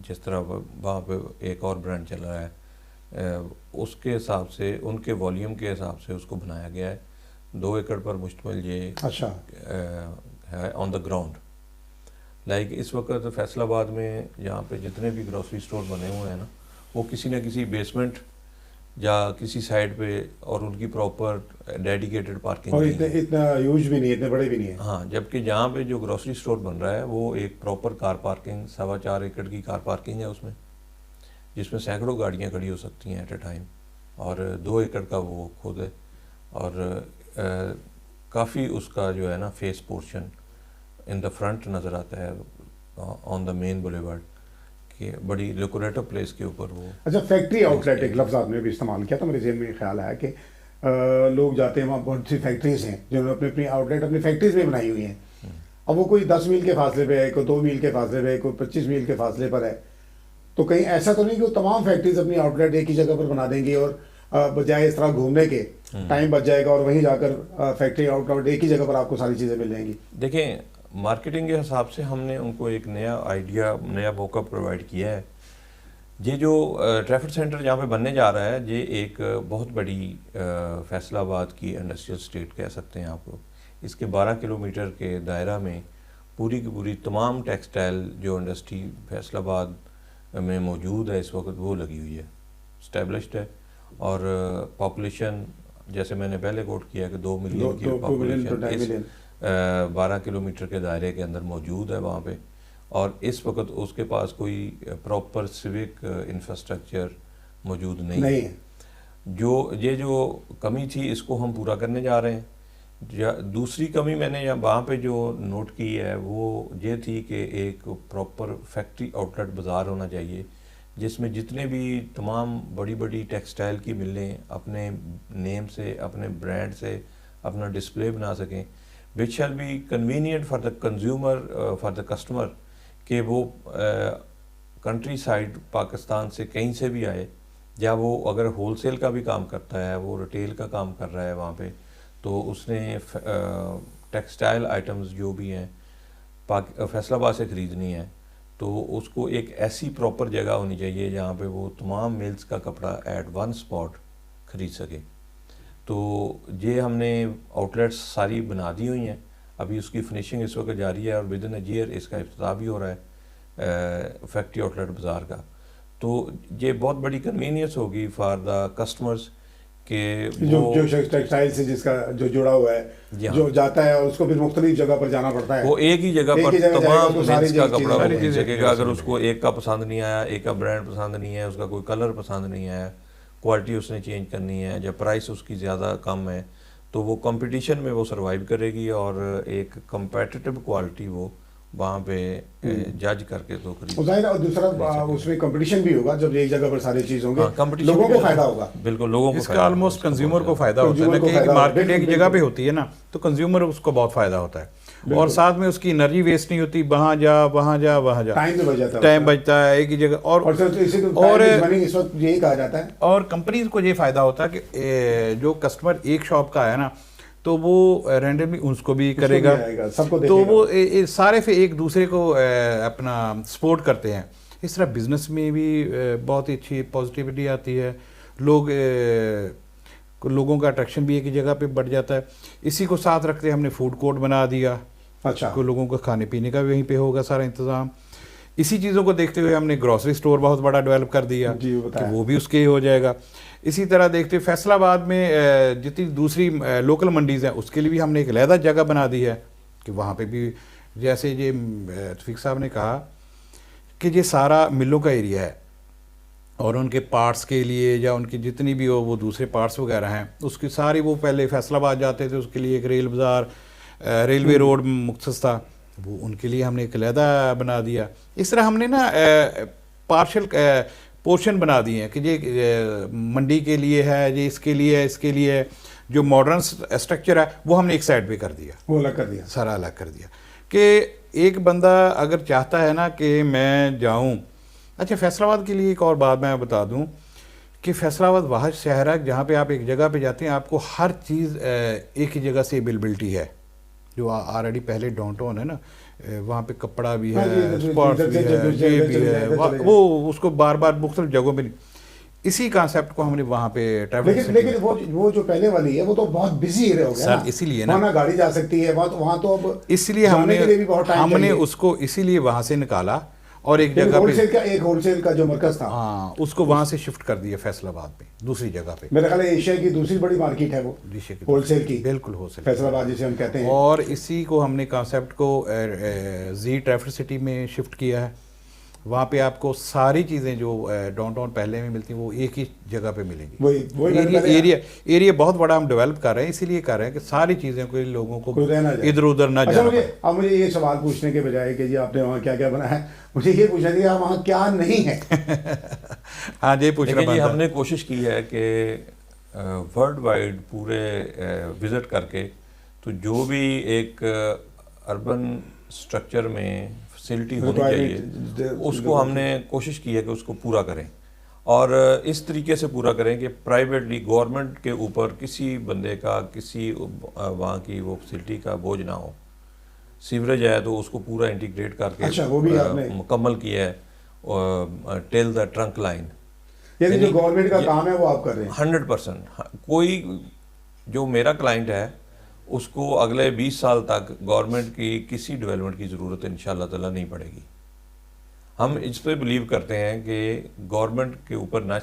جس طرح وہاں پہ ایک اور برانڈ چل رہا ہے، اس کے حساب سے، ان کے والیوم کے حساب سے اس کو بنایا گیا ہے. 2 ایکڑ پر مشتمل یہ ہے آن دا گراؤنڈ. لائک اس وقت فیصل آباد میں یہاں پہ جتنے بھی گروسری سٹور بنے ہوئے ہیں نا، وہ کسی نہ کسی بیسمنٹ یا کسی سائڈ پہ، اور ان کی پراپر ڈیڈیکیٹڈ پارکنگ، اور اتنا یوز بھی نہیں، اتنے بڑے بھی نہیں ہیں. ہاں، جبکہ جہاں پہ جو گروسری سٹور بن رہا ہے وہ ایک پراپر کار پارکنگ، 4.25 ایکڑ کی کار پارکنگ ہے اس میں، جس میں سینکڑوں گاڑیاں کھڑی ہو سکتی ہیں ایٹ اے ٹائم، اور 2 ایکڑ کا وہ خود ہے. اور کافی اس کا جو ہے نا face portion in the front نظر آتا ہے آن دا مین بولیوارڈ، کہ بڑی لوکریٹو پلیس کے اوپر وہ. اچھا، فیکٹری آؤٹ لیٹ ایک لفظ آپ نے بھی استعمال کیا تو میرے ذہن میں خیال آیا کہ لوگ جاتے ہیں وہاں بہت سی فیکٹریز ہیں جنہوں نے اپنی آؤٹ لیٹ اپنی فیکٹریز میں بنائی ہوئی ہیں. اب وہ کوئی 10 میل کے فاصلے پہ ہے، کوئی 2 میل کے فاصلے پہ ہے، کوئی 25 میل کے فاصلے پر ہے. تو کہیں ایسا تو نہیں کہ وہ تمام فیکٹریز اپنی آؤٹ لیٹ ایک ہی جگہ پر بنا دیں گی اور بجائے اس طرح گھومنے کے ٹائم بچ جائے گا اور وہیں جا کر فیکٹری آؤٹ لیٹ ایک ہی جگہ پر آپ کو ساری چیزیں مل جائیں گی. دیکھیں، مارکیٹنگ کے حساب سے ہم نے ان کو ایک نیا آئیڈیا، نیا موقع پرووائڈ کیا ہے. یہ جو ٹریفڈ سینٹر جہاں پہ بننے جا رہا ہے، یہ ایک بہت بڑی فیصل آباد کی انڈسٹریل اسٹیٹ کہہ سکتے ہیں آپ کو. اس کے 12 کلومیٹر کے دائرہ میں پوری کی پوری تمام ٹیکسٹائل جو انڈسٹری فیصل آباد میں موجود ہے اس وقت وہ لگی ہوئی ہے، اسٹیبلشڈ ہے. اور پاپولیشن جیسے میں نے پہلے کوٹ کیا کہ 2 ملین کی پاپولیشن 12 کلومیٹر کے دائرے کے اندر موجود ہے وہاں پہ. اور اس وقت اس کے پاس کوئی پراپر سیوک انفراسٹرکچر موجود نہیں ہے. جو کمی تھی اس کو ہم پورا کرنے جا رہے ہیں. دوسری کمی میں نے وہاں پہ جو نوٹ کی ہے وہ یہ تھی کہ ایک پراپر فیکٹری آؤٹ لیٹ بازار ہونا چاہیے، جس میں جتنے بھی تمام بڑی بڑی ٹیکسٹائل کی ملیں اپنے نیم سے، اپنے برانڈ سے اپنا ڈسپلے بنا سکیں، which shall be convenient for the consumer, for the customer، کہ وہ کنٹری سائڈ پاکستان سے کہیں سے بھی آئے، یا وہ اگر ہول سیل کا بھی کام کرتا ہے، وہ ریٹیل کا کام کر رہا ہے وہاں پہ، تو اس نے ٹیکسٹائل آئٹمز جو بھی ہیں فیصل آباد سے خریدنی ہے تو اس کو ایک ایسی پراپر جگہ ہونی چاہیے جہاں پہ وہ تمام میلز کا کپڑا ایٹ ون اسپاٹ خرید سکے. تو یہ ہم نے آؤٹ لیٹس ساری بنا دی ہوئی ہیں, ابھی اس کی فنیشنگ اس وقت جاری ہے اور ود ان اے ایئر اس کا افتتاح بھی ہو رہا ہے فیکٹری آؤٹ لیٹ بازار کا. تو یہ بہت بڑی کنوینئنس ہوگی فار دا کسٹمرز کہ جو شخص ٹیکسٹائل سے جس کا جو جڑا ہوا ہے, جو جاتا ہے اور اس کو پھر مختلف جگہ پر جانا پڑتا ہے, وہ ایک ہی جگہ پر تمام مینس کا کپڑا وہ خرید سکے گا. اگر اس کو ایک کا پسند نہیں آیا, ایک کا برانڈ پسند نہیں ہے, اس کا کوئی کلر پسند نہیں آیا, کوالٹی اس نے چینج کرنی ہے یا پرائس اس کی زیادہ کم ہے, تو وہ کمپٹیشن میں وہ سروائیو کرے گی اور ایک کمپیٹیٹو کوالٹی وہ وہاں پہ جج کر کے تو ظاہر. اور دوسرا اس میں کمپٹیشن بھی ہوگا جب ایک جگہ پر سارے چیز ہوں گے, لوگوں کو فائدہ ہوگا. بالکل, لوگوں کو اس کا آلموسٹ کنزیومر کو فائدہ ہوتا ہے کہ مارکیٹ ایک جگہ پہ ہوتی ہے نا, تو کنزیومر اس کو بہت فائدہ ہوتا ہے. اور ساتھ میں اس کی انرجی ویسٹ نہیں ہوتی, وہاں جا وہاں جا وہاں جا, ٹائم بچتا ہے ایک ہی جگہ. اور یہی کہا جاتا ہے. اور کمپنیز کو یہ فائدہ ہوتا ہے کہ جو کسٹمر ایک شاپ کا ہے نا تو وہ رینڈملی اس کو بھی کرے گا, تو وہ سارے پھر ایک دوسرے کو اپنا سپورٹ کرتے ہیں. اس طرح بزنس میں بھی بہت ہی اچھی پازیٹیوٹی آتی ہے, لوگوں کا اٹریکشن بھی ایک ہی جگہ پہ بڑھ جاتا ہے. اسی کو ساتھ رکھتے ہم نے فوڈ کورٹ بنا دیا, اچھا, کو لوگوں کا کھانے پینے کا بھی وہیں پہ ہوگا سارا انتظام. اسی چیزوں کو دیکھتے ہوئے ہم نے گروسری اسٹور بہت بڑا ڈیولپ کر دیا کہ وہ بھی اس کے ہو جائے گا. اسی طرح دیکھتے ہوئے فیصل آباد میں جتنی دوسری لوکل منڈیز ہیں اس کے لیے بھی ہم نے ایک علیحدہ جگہ بنا دی ہے کہ وہاں پہ بھی, جیسے یہ رفیق صاحب نے کہا کہ یہ سارا ملوں کا ایریا ہے اور ان کے پارٹس کے لیے یا ان کی جتنی بھی وہ دوسرے پارٹس وغیرہ ہیں اس کی ساری, وہ پہلے فیصل آباد جاتے تھے اس کے لیے ایک ریل بازار ریلوے روڈ مختص تھا, وہ ان کے لیے ہم نے ایک علیحدہ بنا دیا. اس طرح ہم نے نا پارشل پورشن بنا دیے ہیں کہ یہ منڈی کے لیے ہے, یہ اس کے لیے ہے, اس کے لیے ہے. جو ماڈرن اسٹرکچر ہے وہ ہم نے ایک سائڈ پہ کر دیا, وہ الگ کر دیا, سارا الگ کر دیا کہ ایک بندہ اگر چاہتا ہے نا کہ میں جاؤں. اچھا, فیصل آباد کے لیے ایک اور بات میں بتا دوں کہ فیصل آباد وہ شہر ہے جہاں پہ آپ ایک جگہ پہ جاتے ہیں آپ کو ہر چیز ایک ہی جگہ سے اویلیبلٹی ہے. جو آلریڈی پہلے ڈاؤن ٹاؤن ہے نا, وہاں پہ کپڑا بھی ہے, اسپورٹس بھی ہے, یہ بھی ہے, وہ اس کو بار بار مختلف جگہوں پہ. اسی کانسیپٹ کو ہم نے وہاں پہ لیکن وہ جو پہلے والی ہے وہ تو بہت بزی ایریا ہو گیا سر, اسی لیے نا گاڑی جا سکتی ہے وہاں تو اب اس لیے ہم نے اس کو اسی لیے وہاں سے نکالا اور ایک جگہ پہ ایک ہول سیل کا جو مرکز تھا ہاں اس کو وہاں سے شفٹ کر دیا فیصل آباد میں دوسری جگہ پہ. میرا خیال ہے ایشیا کی دوسری بڑی مارکیٹ ہے وہ ہول سیل کی, بالکل ہول سیل فیصل آباد جسے ہم کہتے ہیں. اور اسی کو ہم نے کانسیپٹ کو زی ٹریفل سٹی میں شفٹ کیا ہے. وہاں پہ آپ کو ساری چیزیں جو ڈاؤن ٹاؤن پہلے میں ملتی ہیں وہ ایک ہی جگہ پہ ملیں گی. ایریا بہت بڑا ہم ڈیولپ کر رہے ہیں, اسی لیے کر رہے ہیں کہ ساری چیزیں کو لوگوں کو ادھر ادھر نہ جانا پڑے. اب مجھے یہ سوال پوچھنے کے بجائے کہ جی آپ نے وہاں کیا کیا بنایا ہے, مجھے یہ پوچھنا ہے کہ وہاں کیا نہیں ہے. ہاں یہ پوچھنا جی, ہم نے کوشش کی ہے کہ ورلڈ وائڈ پورے وزٹ کر کے تو جو بھی ایک اربن اسٹرکچر میں فیسلٹی ہونی چاہیے اس کو ہم نے کوشش کی ہے کہ اس کو پورا کریں, اور اس طریقے سے پورا کریں کہ پرائیویٹلی گورنمنٹ کے اوپر کسی بندے کا کسی وہاں کی وہ فیسلٹی کا بوجھ نہ ہو. سیوریج ہے تو اس کو پورا انٹیگریٹ کر کے مکمل کیا ہے ٹیل دا ٹرنک لائن, یعنی جو گورنمنٹ کا کام ہے وہ آپ کر رہے ہیں 100%. کوئی جو میرا کلائنٹ ہے اس کو اگلے 20 سال تک گورنمنٹ کی کسی ڈیولپمنٹ کی ضرورت انشاءاللہ تعالیٰ نہیں پڑے گی. ہم اس پہ بلیو کرتے ہیں کہ گورنمنٹ کے اوپر نہ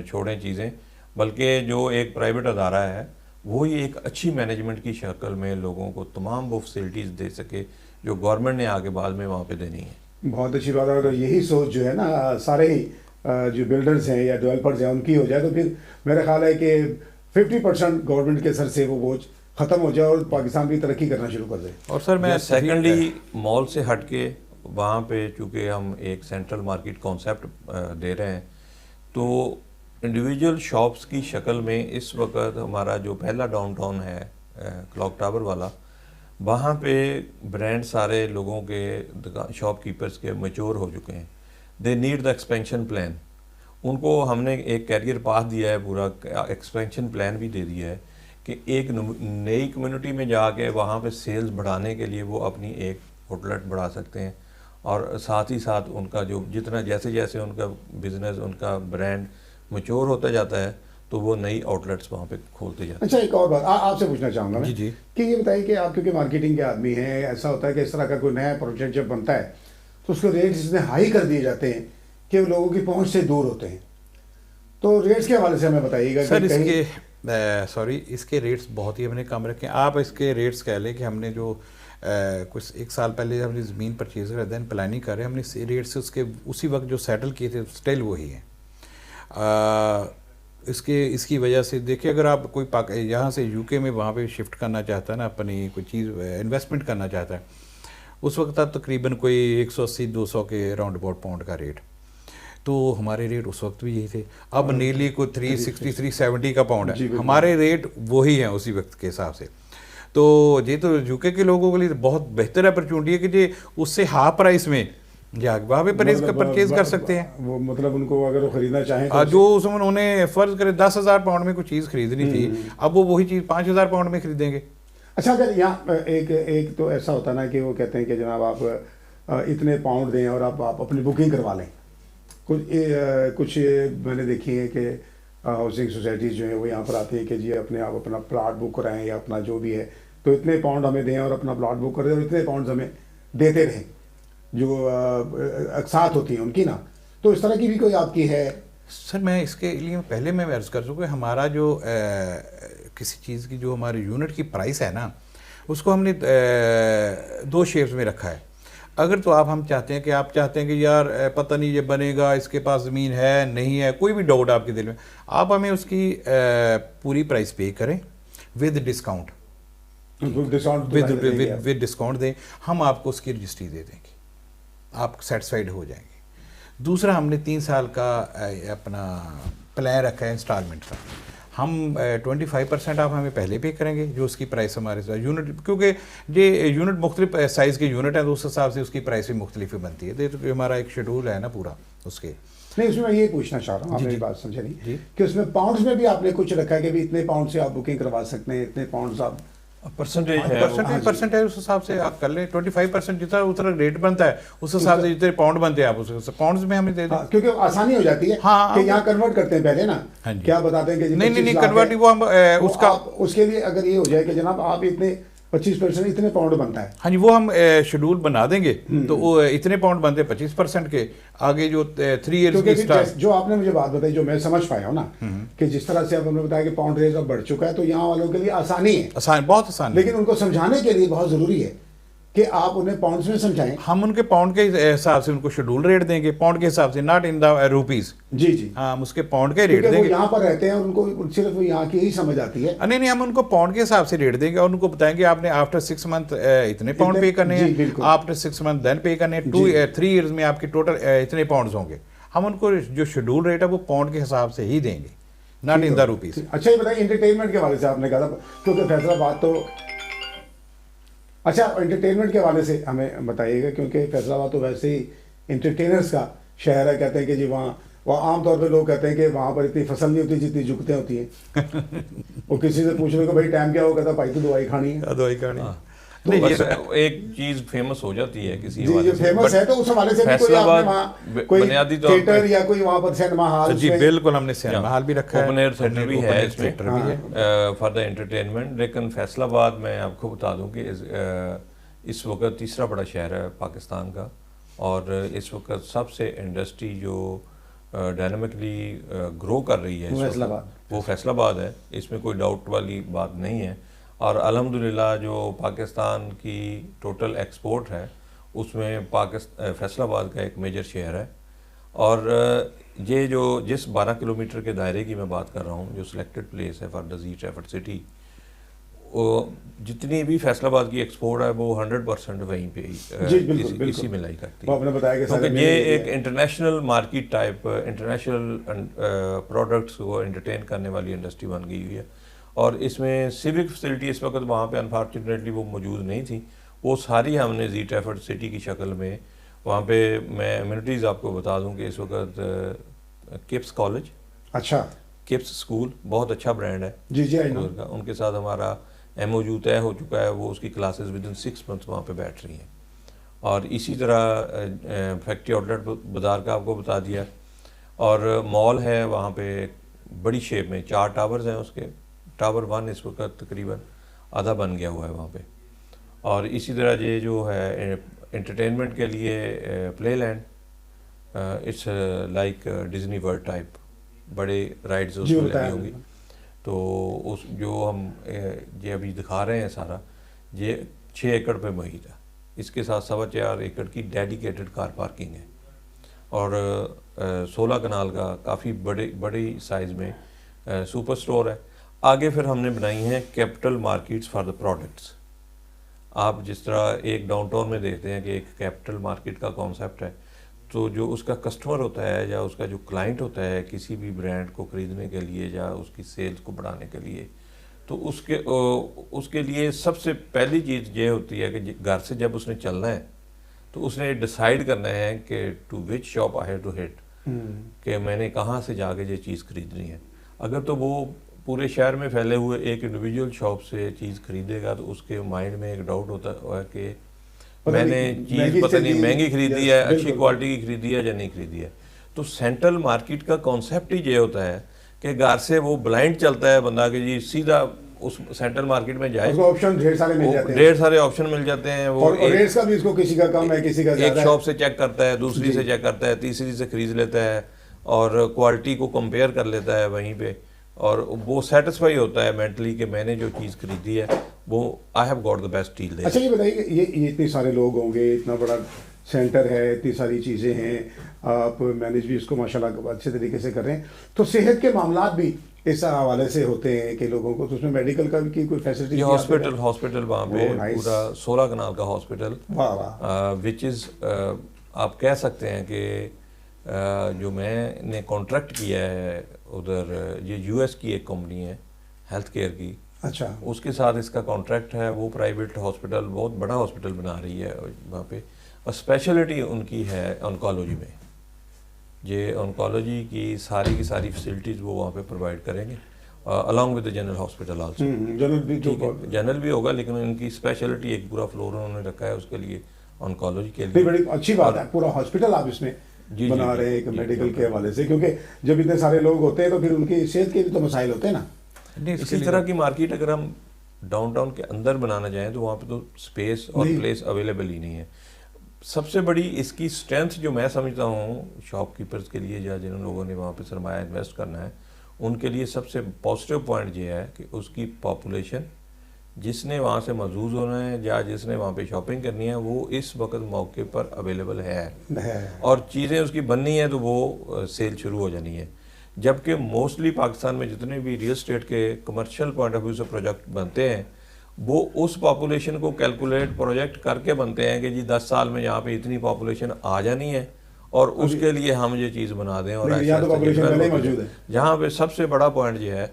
چھوڑیں چیزیں, بلکہ جو ایک پرائیویٹ ادارہ ہے وہ ہی ایک اچھی مینجمنٹ کی شکل میں لوگوں کو تمام وہ فیسلٹیز دے سکے جو گورنمنٹ نے آگے بعد میں وہاں پہ دینی ہے. بہت اچھی بات ہے. اگر یہی سوچ جو ہے نا سارے جو بلڈرز ہیں یا ڈیولپرز ہیں ان کی ہو جائے تو پھر میرا خیال ہے کہ 50% گورنمنٹ کے سر سے وہ بوجھ ختم ہو جائے اور پاکستان بھی ترقی کرنا شروع کر دے. اور سر میں سیکنڈلی مال سے ہٹ کے وہاں پہ چونکہ ہم ایک سینٹرل مارکیٹ کانسیپٹ دے رہے ہیں تو انڈیویجول شاپس کی شکل میں اس وقت ہمارا جو پہلا ڈاؤن ٹاؤن ہے کلاک ٹاور والا, وہاں پہ برانڈ سارے لوگوں کے شاپ کیپرز کے میچور ہو چکے ہیں. They need the expansion plan. ان کو ہم نے ایک کیریئر پاس دیا ہے, پورا ایکسپینشن پلان بھی دے دیا ہے کہ ایک نئی کمیونٹی میں جا کے وہاں پہ سیلز بڑھانے کے لیے وہ اپنی ایک آؤٹ بڑھا سکتے ہیں، اور ساتھ ہی ساتھ ان کا جو جتنا جیسے جیسے ان کا بزنس، ان کا برانڈ میچور ہوتا جاتا ہے تو وہ نئی آؤٹ وہاں پہ کھولتے جاتے ہیں۔ اچھا ایک اور بات آپ سے پوچھنا چاہوں گا میں جی کہ یہ بتائیے کہ آپ کیونکہ مارکیٹنگ کے آدمی ہیں، ایسا ہوتا ہے کہ اس طرح کا کوئی نیا پروجیکٹ جب بنتا ہے تو اس کے ریٹس اتنے ہائی کر دیے جاتے ہیں کہ وہ لوگوں کی پہنچ سے دور ہوتے ہیں، تو ریٹس کے حوالے سے ہمیں بتائیے گا سر اس کے اس کے ریٹس بہت ہی ہم نے کم رکھے ہیں۔ آپ اس کے ریٹس کہہ لیں کہ ہم نے جو کچھ 1 سال پہلے ہم نے زمین پرچیز کر دین پلاننگ کر رہے ہیں، ہم نے ریٹس اس کے اسی وقت جو سیٹل کیے تھے اسٹل وہی ہیں۔ اس کی وجہ سے دیکھیں اگر آپ کوئی یہاں سے یو کے میں وہاں پہ شفٹ کرنا چاہتا ہے نا، اپنی کوئی چیز انویسٹمنٹ کرنا چاہتا ہے، اس وقت اب تقریباً کوئی 180-200 کے راؤنڈ اباؤٹ پاؤنڈ کا ریٹ، تو ہمارے ریٹ اس وقت بھی یہی تھے۔ اب نیلی کوئی 360-370 کا پاؤنڈ ہے، ہمارے ریٹ وہی ہیں اسی وقت کے حساب سے۔ تو یہ تو یو کے لوگوں کے لیے بہت بہتر اپرچونٹی ہے کہ جی اس سے ہاف پرائس میں یا وہاں پہ پرچیز کر سکتے ہیں۔ وہ مطلب ان کو اگر وہ خریدنا چاہیں جو اس میں انہوں نے فرض کرے 10,000 پاؤنڈ میں کوئی چیز خریدنی تھی، اب وہ وہی چیز 5,000 پاؤنڈ میں خریدیں گے۔ اچھا اگر یہاں ایک تو ایسا ہوتا نا کہ وہ کہتے ہیں کہ جناب آپ اتنے پاؤنڈ دیں اور آپ اپنی بکنگ کروا لیں، کچھ میں نے دیکھی ہے کہ ہاؤسنگ سوسائٹیز جو ہیں وہ یہاں پر آتی ہیں کہ جی آپ اپنا پلاٹ بک کرائیں یا اپنا جو بھی ہے تو اتنے پاؤنڈ ہمیں دیں اور اپنا پلاٹ بک کر دیں اور اتنے پاؤنڈز ہمیں دیتے رہیں، جو اقساط ہوتی ہیں ان کی نا، تو اس طرح کی بھی کوئی آپ کی ہے؟ سر میں اس کے لیے پہلے میں عرض کر چکا کہ ہمارا جو کسی چیز کی جو ہماری یونٹ کی پرائس ہے نا، اس کو ہم نے 2 شیپس میں رکھا ہے۔ اگر تو ہم چاہتے ہیں کہ آپ چاہتے ہیں کہ یار پتہ نہیں یہ بنے گا، اس کے پاس زمین ہے نہیں ہے، کوئی بھی ڈاؤٹ آپ کے دل میں، آپ ہمیں اس کی پوری پرائس پے کریں ود ڈسکاؤنٹ، ود ڈسکاؤنٹ دیں، ہم آپ کو اس کی رجسٹری دے دیں گے، آپ سیٹسفائیڈ ہو جائیں گے۔ دوسرا ہم نے 3 سال کا اپنا پلان رکھا ہے انسٹالمنٹ کا، ہم 25% آپ ہمیں پہلے پے کریں گے جو اس کی پرائس ہمارے ساتھ یونٹ، کیونکہ یہ یونٹ مختلف سائز کے یونٹ ہیں تو اس حساب سے اس کی پرائس بھی مختلف بنتی ہے، تو ہمارا ایک شیڈول ہے نا پورا اس کے۔ نہیں اس میں یہ پوچھنا چاہ رہا ہوں، آپ میری بات سمجھے نہیں کہ اس میں پاؤنڈز میں بھی آپ نے کچھ رکھا ہے کہ اتنے پاؤنڈ سے آپ بکنگ کروا سکتے ہیں، اتنے پاؤنڈز آپ پرسنٹیج ہے اس حساب سے آپ کر لیں، 25% جتنا اتنا ریٹ بنتا ہے اس حساب سے جتنے پاؤنڈ بنتے ہیں آپ اس پاؤنڈز میں ہمیں دے دیں، کیونکہ آسانی ہو جاتی ہے کہ یہاں کنورٹ کرتے ہیں پہلے نا، کیا بتاتے ہیں کہ نہیں کنورٹ وہ ہم اس کا اس کے لیے اگر یہ ہو جائے کہ جناب آپ اتنے 25% اتنے پاؤنڈ بنتا ہے، ہاں جی وہ ہم شیڈول بنا دیں گے تو وہ اتنے پاؤنڈ بنتے ہیں 25% کے، آگے جو 3 ایئرز کی سٹارٹ جو آپ نے مجھے بات بتائی جو میں سمجھ پایا ہوں نا کہ جس طرح سے آپ نے بتایا کہ پاؤنڈ ریٹ اب بڑھ چکا ہے تو یہاں والوں کے لیے آسانی ہے، بہت آسان، لیکن ان کو سمجھانے کے لیے بہت ضروری ہے کہ آپ انہیں پاؤنڈز میں سمجھائیں۔ ہم ان کے پاؤنڈ کے حساب سے ان کو شیڈول ریٹ دیں گے، پاؤنڈ کے حساب سے، ناٹ ان دا روپیز، جی ہاں ہم اس کے پاؤنڈ کے ریٹ دیں گے، یہاں پر رہتے ہیں اور ان کو صرف یہاں کی ہی سمجھ آتی ہے، نہیں ہم ان کو پاؤنڈ کے حساب سے ریٹ دیں گے اور ان کو بتائیں گے آپ نے آفٹر 6 منتھ اتنے پاؤنڈ پے کرنے ہیں، آفٹر 6 منتھ دین پے کرنے ہیں، 3 ایئرز میں آپ کے ٹوٹل اتنے پاؤنڈز ہوں گے، ہم ان کو جو شیڈول ریٹ ہے وہ پاؤنڈ کے حساب سے ہی دیں گے، ناٹ ان دا روپیز۔ اچھا یہ بتائیے انٹرٹینمنٹ کے حوالے سے آپ نے کہا تھا کیونکہ فیصل آباد تو اچھا انٹرٹینمنٹ کے حوالے سے ہمیں بتائیے گا کیونکہ فیصل آباد تو ویسے ہی انٹرٹینرز کا شہر ہے، کہتے ہیں کہ جی وہاں عام طور پہ لوگ کہتے ہیں کہ وہاں پر اتنی فصل نہیں ہوتی جتنی جھکتیں ہوتی ہیں، وہ کسی سے پوچھ لو کہ بھائی ٹائم کیا ہو، کہتا بھائی تو دوائی کھانی ہے، دوائی کھانی ایک چیز فیمس ہو جاتی ہے کسی جی فیمس ہے، تو اس حوالے سے بھی کوئی آپ نے وہاں کوئی تھیٹر یا کوئی وہاں پر سینما ہال؟ جی بالکل ہم نے سینما ہال بھی رکھا ہے، اوپن ایئر تھیٹر بھی ہے اس میں فار دا انٹرٹینمنٹ، لیکن فیصل آباد میں آپ کو بتا دوں کہ اس وقت تیسرا بڑا شہر ہے پاکستان کا، اور اس وقت سب سے انڈسٹری جو ڈائنامکلی گرو کر رہی ہے وہ فیصل آباد ہے، اس میں کوئی ڈاؤٹ والی بات نہیں ہے، اور الحمدللہ جو پاکستان کی ٹوٹل ایکسپورٹ ہے اس میں فیصل آباد کا ایک میجر شہر ہے، اور یہ جو جس 12 کلومیٹر کے دائرے کی میں بات کر رہا ہوں جو سلیکٹڈ پلیس ہے for the Zee Trafford city, جتنی بھی فیصل آباد کی ایکسپورٹ ہے وہ 100% وہیں پہ اسی میں لائی کرتی ہے، کیونکہ یہ ایک international market type international products کو انٹرٹین کرنے والی انڈسٹری بن گئی ہوئی ہے، اور اس میں سیوک فیسلٹی اس وقت وہاں پہ انفارچونیٹلی وہ موجود نہیں تھی، وہ ساری ہم نے زی ٹریفرڈ سٹی کی شکل میں وہاں پہ، میں امینٹیز آپ کو بتا دوں کہ اس وقت کپس کالج، اچھا کپس اسکول بہت اچھا برانڈ ہے جی جی آئی نو. کا، ان کے ساتھ ہمارا ایم او یو طے ہو چکا ہے، وہ اس کی کلاسز ود ان 6 months وہاں پہ بیٹھ رہی ہیں. اور اسی طرح فیکٹری آؤٹ لیٹ بازار کا آپ کو بتا دیا، اور مال ہے وہاں پہ بڑی شیپ میں 4 ٹاورز ہیں اس کے. ٹاور 1 اس وقت تقریباً آدھا بن گیا ہوا ہے وہاں پہ. اور اسی طرح یہ جو ہے انٹرٹینمنٹ کے لیے play land, it's like Disney World type, بڑے رائڈز اس میں لگی ہوں گی. تو اس جو ہم یہ ابھی دکھا رہے ہیں سارا، یہ 6 ایکڑ پہ محیط ہے. اس کے ساتھ 4.25 ایکڑ کی ڈیڈیکیٹڈ کار پارکنگ ہے، اور 16 کنال کا کافی بڑی سائز میں سپر سٹور ہے. آگے پھر ہم نے بنائی ہیں capital markets for the products. آپ جس طرح ایک ڈاؤن ٹاؤن میں دیکھتے ہیں کہ ایک کیپٹل مارکیٹ کا کانسیپٹ ہے، تو جو اس کا کسٹمر ہوتا ہے یا اس کا جو کلائنٹ ہوتا ہے کسی بھی برانڈ کو خریدنے کے لیے یا اس کی سیلز کو بڑھانے کے لیے، تو اس کے لیے سب سے پہلی چیز یہ ہوتی ہے کہ گھر سے جب اس نے چلنا ہے تو اس نے ڈیسائیڈ کرنا ہے کہ to which shop I have to hit, کہ میں نے کہاں سے جا کے یہ چیز خریدنی ہے. اگر تو وہ پورے شہر میں پھیلے ہوئے ایک انڈیویجول شاپ سے چیز خریدے گا تو اس کے مائنڈ میں ایک ڈاؤٹ ہوتا ہے کہ میں نے چیز پتہ نہیں مہنگی خریدی ہے، اچھی کوالٹی کی خریدی ہے یا نہیں خریدی ہے. تو سینٹرل مارکیٹ کا کانسیپٹ ہی یہ ہوتا ہے کہ گھر سے وہ بلائنڈ چلتا ہے بندہ کہ جی سیدھا اس سینٹرل مارکیٹ میں جائے، آپشن ڈھیر سارے آپشن مل جاتے ہیں. وہ ریٹس کا بھی اس کو کسی کا کم ہے کسی کا زیادہ ہے، ایک شاپ سے چیک کرتا ہے، دوسری سے چیک کرتا ہے، تیسری سے خرید لیتا ہے، اور کوالٹی کو کمپیئر کر لیتا ہے وہیں پہ، اور وہ سیٹسفائی ہوتا ہے مینٹلی کہ میں نے جو چیز خریدی ہے وہ I have got the best deal there. اچھا یہ بتائیے کہ یہ اتنے سارے لوگ ہوں گے، اتنا بڑا سینٹر ہے، اتنی ساری چیزیں ہیں، آپ مینیج بھی اس کو ماشاءاللہ اچھے طریقے سے کر رہے ہیں، تو صحت کے معاملات بھی اس حوالے سے ہوتے ہیں کہ لوگوں کو، تو اس میں میڈیکل کا بھی کوئی فیسلٹی؟ یہ ہاسپٹل وہاں پہ پورا 16 کنال کا ہاسپٹل، وچ از آپ کہہ سکتے ہیں کہ جو میں نے کانٹریکٹ کیا ہے ادھر، یہ یو ایس کی ایک کمپنی ہے ہیلتھ کیئر کی، اچھا اس کے ساتھ اس کا کانٹریکٹ ہے. وہ پرائیویٹ ہاسپٹل بہت بڑا ہاسپٹل بنا رہی ہے وہاں پہ، اور اسپیشلٹی ان کی ہے آنکالوجی میں. یہ آنکالوجی کی ساری فیسلٹیز وہ وہاں پہ پرووائڈ کریں گے along with the general hospital also. General بھی ہوگا، لیکن ان کی اسپیشلٹی ایک پورا فلور انہوں نے رکھا ہے اس کے لیے، آنکالوجی کے لیے. بڑی اچھی بات ہے، پورا ہاسپٹل آپ اس میں بنا رہے ہیں میڈیکل کے حوالے سے، کیونکہ جب اتنے سارے لوگ ہوتے ہیں تو پھر ان کی صحت کے بھی تو مسائل ہوتے ہیں نا. اسی طرح کی مارکیٹ اگر ہم ڈاؤن ٹاؤن کے اندر بنانا چاہیں تو وہاں پہ تو اسپیس اور پلیس اویلیبل ہی نہیں ہے. سب سے بڑی اس کی اسٹرینتھ جو میں سمجھتا ہوں شاپ کیپرز کے لیے یا جن لوگوں نے وہاں پہ سرمایہ انویسٹ کرنا ہے ان کے لیے سب سے پازیٹیو پوائنٹ یہ ہے کہ اس کی پاپولیشن جس نے وہاں سے محظوظ ہونا ہے یا جس نے وہاں پہ شاپنگ کرنی ہے وہ اس وقت موقع پر اویلیبل ہے، اور چیزیں اس کی بننی ہے تو وہ سیل شروع ہو جانی ہے. جبکہ موسٹلی پاکستان میں جتنے بھی ریئل اسٹیٹ کے کمرشل پوائنٹ آف ویو سے پروجیکٹ بنتے ہیں وہ اس پاپولیشن کو کیلکولیٹ پروجیکٹ کر کے بنتے ہیں کہ جی 10 سال میں یہاں پہ اتنی پاپولیشن آ جانی ہے اور اس کے لیے ہم یہ چیز بنا دیں. اور جہاں پہ سب سے بڑا پوائنٹ یہ ہے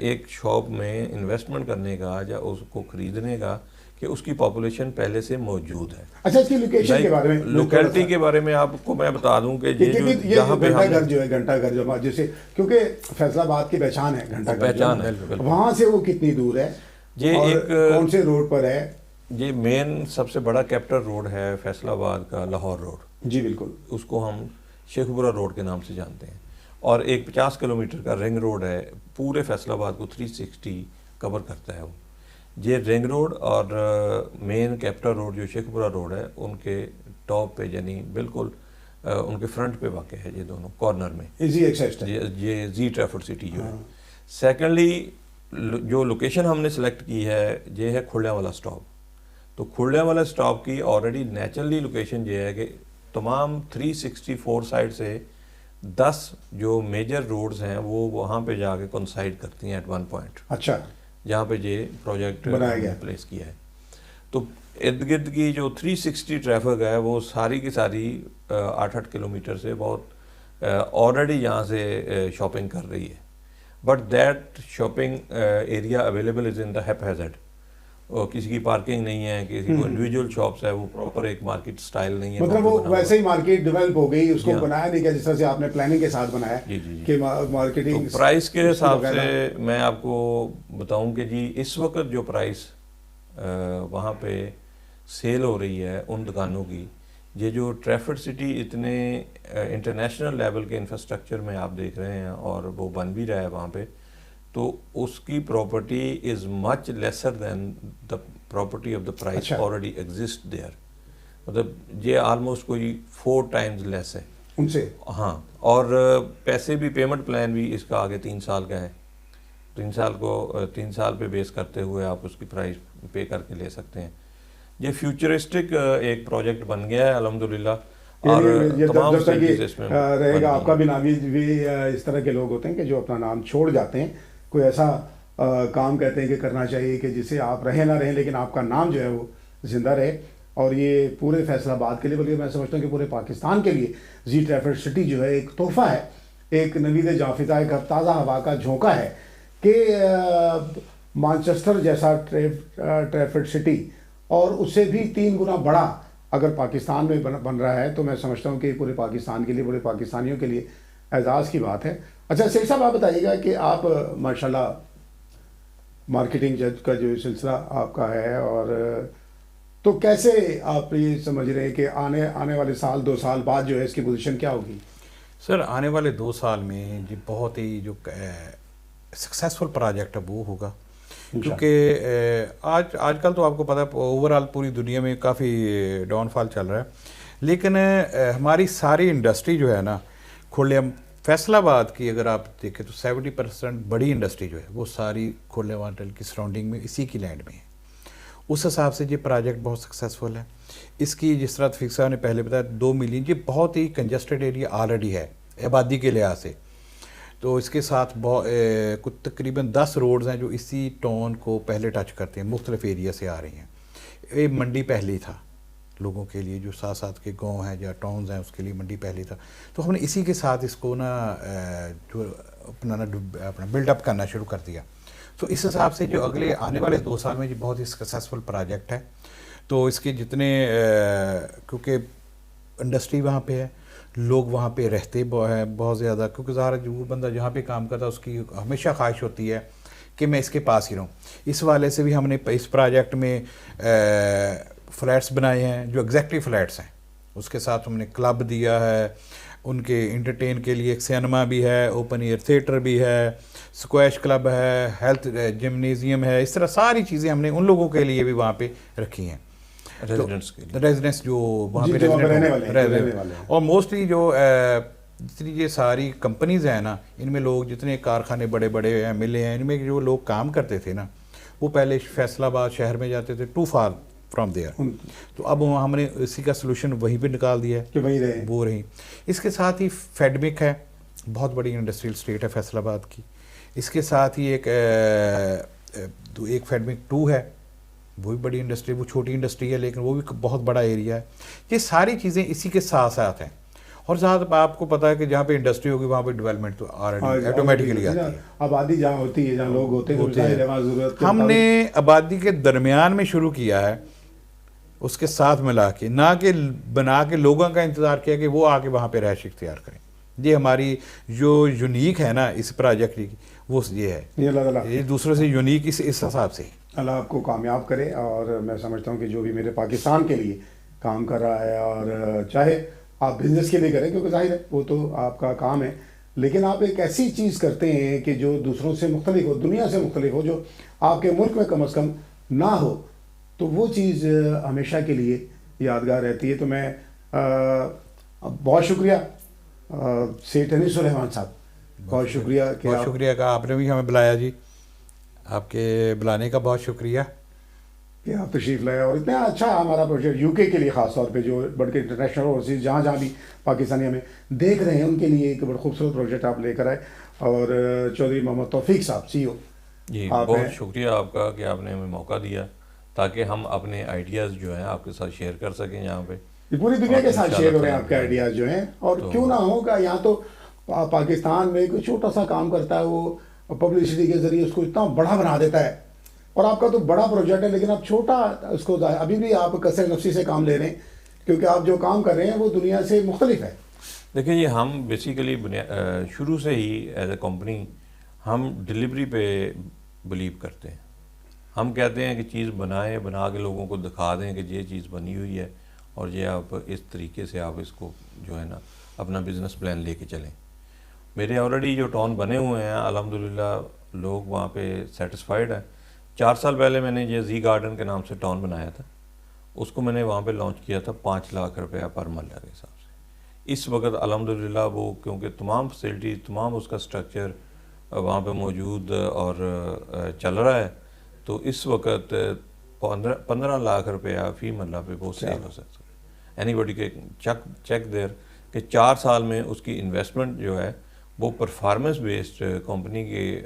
ایک شاپ میں انویسٹمنٹ کرنے کا یا اس کو خریدنے کا کہ اس کی پاپولیشن پہلے سے موجود ہے. اچھا اس کی لوکیشن کے بارے میں، لوکیلٹی کے بارے میں آپ کو میں بتا دوں کہ جہاں پہ گھنٹہ گھر جو جیسے کیونکہ فیصل آباد کی پہچان ہے، گھنٹہ پہچان ہے، وہاں سے وہ کتنی دور ہے، یہ ایک کون سے روڈ پر ہے؟ یہ مین سب سے بڑا کیپٹل روڈ ہے فیصل آباد کا، لاہور روڈ. جی بالکل، اس کو ہم شیخوپورہ روڈ کے نام سے جانتے ہیں. اور ایک 50 کلومیٹر کا رنگ روڈ ہے، پورے فیصل آباد کو 360 کور کرتا ہے. وہ یہ رنگ روڈ اور مین کیپٹل روڈ جو شیخوپورہ روڈ ہے ان کے ٹاپ پہ، یعنی بالکل ان کے فرنٹ پہ واقع ہے یہ دونوں کارنر میں، یہ زی ٹریفورڈ سٹی جو ہے. سیکنڈلی جو لوکیشن ہم نے سلیکٹ کی ہے یہ ہے کھوڑیاں والا اسٹاپ. تو کھوڑیاں والا اسٹاپ کی آلریڈی نیچرلی لوکیشن یہ ہے کہ تمام 364 سائڈ سے 10 جو میجر روڈز ہیں وہ وہاں پہ جا کے کنسائڈ کرتی ہیں ایٹ ون پوائنٹ. اچھا، جہاں پہ یہ پروجیکٹ پلیس کیا ہے. تو ارد گرد کی جو 360 ٹریفک ہے وہ ساری کی ساری 8 کلومیٹر سے بہت آلریڈی یہاں سے شاپنگ کر رہی ہے. But that shopping area available is in the heap hazard. اور کسی کی پارکنگ نہیں ہے, کسی کو انڈیویجول شاپس ہے, وہ پراپر ایک مارکیٹ سٹائل نہیں ہے. مطلب وہ ویسے ہی مارکیٹ ڈیولپ ہو گئی, اس کو بنایا نہیں گیا جس طرح سے آپ نے پلاننگ کے ساتھ بنایا کہ مارکیٹنگ. پرائس کے حساب سے میں آپ کو بتاؤں کہ جی اس وقت جو پرائس وہاں پہ سیل ہو رہی ہے ان دکانوں کی, یہ جو ٹریفرڈ سٹی اتنے انٹرنیشنل لیول کے انفراسٹرکچر میں آپ دیکھ رہے ہیں اور وہ بن بھی رہا ہے وہاں پہ, تو اس کی property is much lesser than the property of the price already exist there. مطلب یہ آلموسٹ کوئی 4 times لیس ہے ان سے. ہاں, اور پیسے بھی, پیمنٹ پلان بھی اس کا آگے 3 سال کا ہے. 3 سال پہ بیس کرتے ہوئے آپ اس کی پرائز پے کر کے لے سکتے ہیں. یہ فیوچرسٹک ایک پروجیکٹ بن گیا ہے الحمدللہ, اور تمام اس میں رہے گا. آپ کا بھی نامی بھی اس طرح کے لوگ ہوتے ہیں کہ جو اپنا نام چھوڑ جاتے ہیں, کوئی ایسا کام کہتے ہیں کہ کرنا چاہیے کہ جسے آپ رہیں نہ رہیں لیکن آپ کا نام جو ہے وہ زندہ رہے. اور یہ پورے فیصل آباد کے لیے, بلکہ میں سمجھتا ہوں کہ پورے پاکستان کے لیے زی ٹریفرڈ سٹی جو ہے ایک تحفہ ہے, ایک نوید جافدہ, ایک تازہ ہوا کا جھونکا ہے کہ مانچسٹر جیسا ٹریفرڈ سٹی اور اس سے بھی 3 گنا بڑا اگر پاکستان میں بن رہا ہے, تو میں سمجھتا ہوں کہ پورے پاکستان کے لیے, پورے پاکستانیوں کے لیے اعزاز کی بات ہے. اچھا سیخ صاحب, آپ بتائیے گا کہ آپ ماشاءاللہ مارکیٹنگ کا جو سلسلہ آپ کا ہے, اور تو کیسے آپ یہ سمجھ رہے ہیں کہ آنے والے سال 2 سال بعد جو ہے اس کی پوزیشن کیا ہوگی؟ سر آنے والے 2 سال میں جی بہت ہی جو سکسیسفل پروجیکٹ ہے وہ ہوگا, کیونکہ آج کل تو آپ کو پتہ ہے اوور آل پوری دنیا میں کافی ڈاؤن فال چل رہا ہے, لیکن ہماری ساری انڈسٹری جو ہے نا, کھلے فیصل آباد کی اگر آپ دیکھیں تو 70% بڑی انڈسٹری جو ہے وہ ساری کھلے واٹل کی سراؤنڈنگ میں اسی کی لینڈ میں ہے. اس حساب سے یہ پروجیکٹ بہت سکسیسفل ہے. اس کی جس طرح تفیق صاحب نے پہلے بتایا 2 ملین, یہ بہت ہی کنجسٹڈ ایریا آلریڈی ہے آبادی کے لحاظ سے. تو اس کے ساتھ کچھ تقریباً 10 روڈز ہیں جو اسی ٹاؤن کو پہلے ٹچ کرتے ہیں, مختلف ایریا سے آ رہی ہیں. یہ منڈی پہلی تھا لوگوں کے لیے, جو ساتھ کے گاؤں ہیں یا ٹاؤنز ہیں اس کے لیے منڈی پہلی تھا. تو ہم نے اسی کے ساتھ اس کو جو اپنا بلڈ اپ کرنا شروع کر دیا. تو اس حساب سے جو اگلے آنے والے 2 سال میں یہ بہت ہی سکسیسفل پروجیکٹ ہے. تو اس کے جتنے کیونکہ انڈسٹری وہاں پہ ہے, لوگ وہاں پہ رہتے ہیں بہت زیادہ, کیونکہ ظاہر جو بندہ جہاں پہ کام کرتا ہے اس کی ہمیشہ خواہش ہوتی ہے کہ میں اس کے پاس ہی رہوں. اس والے سے بھی ہم نے اس پروجیکٹ میں فلیٹس بنائے ہیں جو ایگزیکٹلی فلیٹس ہیں. اس کے ساتھ ہم نے کلب دیا ہے, ان کے انٹرٹین کے لیے ایک سینما بھی ہے, اوپن ایئر تھیٹر بھی ہے, اسکویش کلب ہے, ہیلتھ جمنیزیم ہے. اس طرح ساری چیزیں ہم نے ان لوگوں کے لیے بھی وہاں پہ رکھی ہیں, ریزیڈنٹس جو وہاں پہ رہنے والے. اور موسٹلی جو جتنی یہ ساری کمپنیز ہیں نا, ان میں لوگ جتنے کارخانے بڑے بڑے ہیں ملے ہیں, ان میں جو لوگ کام کرتے تھے نا وہ پہلے فیصل آباد شہر میں جاتے تھے, ٹو فار فرام دیئر. تو اب ہم نے اسی کا سلوشن وہیں پہ نکال دیا ہے کہ وہیں رہیں, وہ رہیں. اس کے ساتھ ہی فیڈمک ہے, بہت بڑی انڈسٹریل اسٹیٹ ہے فیصل آباد کی. اس کے ساتھ ہی ایک فیڈمک 2 ہے, وہ بھی بڑی انڈسٹری, وہ چھوٹی انڈسٹری ہے لیکن وہ بھی بہت بڑا ایریا ہے. یہ ساری چیزیں اسی کے ساتھ ساتھ ہیں. اور ساتھ آپ کو پتا ہے کہ جہاں پہ انڈسٹری ہوگی وہاں پہ ڈیولپمنٹ تو آٹومیٹکلی آتی ہے. آبادی جہاں ہوتی ہے, جہاں لوگ ہوتے ہیں, ہم نے آبادی کے درمیان میں شروع کیا ہے, اس کے ساتھ ملا کے, نہ کہ بنا کے لوگوں کا انتظار کیا کہ وہ آ کے وہاں پہ رہائش اختیار کریں. یہ ہماری جو یونیک ہے نا اس پروجیکٹ کی, وہ یہ ہے, یہ دوسرے سے یونیک اس حساب سے. اللہ آپ کو کامیاب کرے. اور میں سمجھتا ہوں کہ جو بھی میرے پاکستان کے لیے کام کر رہا ہے, اور چاہے آپ بزنس کے لیے کریں کیونکہ ظاہر ہے وہ تو آپ کا کام ہے, لیکن آپ ایک ایسی چیز کرتے ہیں کہ جو دوسروں سے مختلف ہو, دنیا سے مختلف ہو, جو آپ کے ملک میں کم از کم نہ ہو, تو وہ چیز ہمیشہ کے لیے یادگار رہتی ہے. تو میں بہت شکریہ سیٹھ انیس الرحمان صاحب, بہت شکریہ. بہت شکریہ کہ آپ نے بھی ہمیں بلایا جی, آپ کے بلانے کا بہت شکریہ کہ آپ تشریف لائے. اور اتنا اچھا ہمارا پروجیکٹ یو کے لیے خاص طور پہ, جو بڑھ کے انٹرنیشنل اوورسیز جہاں بھی پاکستانی ہمیں دیکھ رہے ہیں ان کے لیے ایک بڑا خوبصورت پروجیکٹ آپ لے کر آئے. اور چودھری محمد توفیق صاحب CEO, جی بہت شکریہ آپ کا کہ آپ نے ہمیں موقع دیا تاکہ ہم اپنے آئیڈیاز جو ہیں آپ کے ساتھ شیئر کر سکیں. یہاں پہ پوری دنیا کے ساتھ شیئر ہو رہے ہیں آپ کے آئیڈیاز جو ہیں. اور کیوں نہ ہوگا, یہاں تو پاکستان میں کوئی چھوٹا سا کام کرتا ہے, وہ پبلسٹی کے ذریعے اس کو اتنا بڑا بنا دیتا ہے اور آپ کا تو بڑا پروجیکٹ ہے لیکن آپ چھوٹا اس کو ابھی بھی آپ کثر نفسی سے کام لے رہے ہیں کیونکہ آپ جو کام کر رہے ہیں وہ دنیا سے مختلف ہے. دیکھیں یہ ہم بیسیکلی شروع سے ہی ایز اے کمپنی ہم ڈلیوری پہ بلیو کرتے ہیں. ہم کہتے ہیں کہ چیز بنا کے لوگوں کو دکھا دیں کہ یہ چیز بنی ہوئی ہے اور یہ آپ اس طریقے سے آپ اس کو جو ہے نا اپنا بزنس پلان لے کے چلیں. میرے آلریڈی جو ٹاؤن بنے ہوئے ہیں الحمدللہ لوگ وہاں پہ سیٹسفائیڈ ہیں. 4 سال پہلے میں نے یہ زی گارڈن کے نام سے ٹاؤن بنایا تھا. اس کو میں نے وہاں پہ لانچ کیا تھا 5 لاکھ روپیہ پر مرلہ کے حساب سے. اس وقت الحمدللہ وہ کیونکہ تمام فیسلٹی تمام اس کا سٹرکچر وہاں پہ موجود اور چل رہا ہے تو اس وقت 15 لاکھ روپیہ فی مرلہ پہ وہ سیل ہو سکتا ہے. اینی بڈی کے چیک دیر کہ 4 سال میں اس کی انویسٹمنٹ جو ہے وہ پرفارمنس بیسڈ کمپنی کی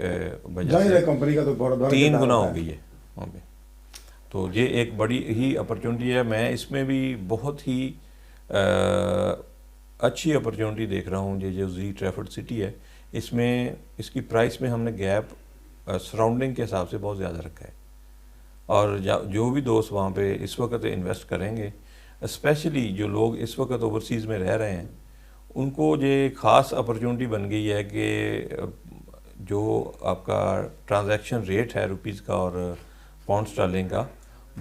وجہ سے کمپنی کا تو بڑا 3 گنا ہو گئی ہے وہاں پہ. تو یہ ایک بڑی ہی اپرچونٹی ہے. میں اس میں بھی بہت ہی اچھی اپرچونٹی دیکھ رہا ہوں. یہ جو زی ٹریفرڈ سٹی ہے اس میں اس کی پرائس میں ہم نے گیپ سراؤنڈنگ کے حساب سے بہت زیادہ رکھا ہے. اور جو بھی دوست وہاں پہ اس وقت انویسٹ کریں گے اسپیشلی جو لوگ اس وقت اوورسیز میں رہ رہے ہیں ان کو یہ خاص اپرچونٹی بن گئی ہے کہ جو آپ کا ٹرانزیکشن ریٹ ہے روپیز کا اور پاؤنڈ اسٹرلنگ کا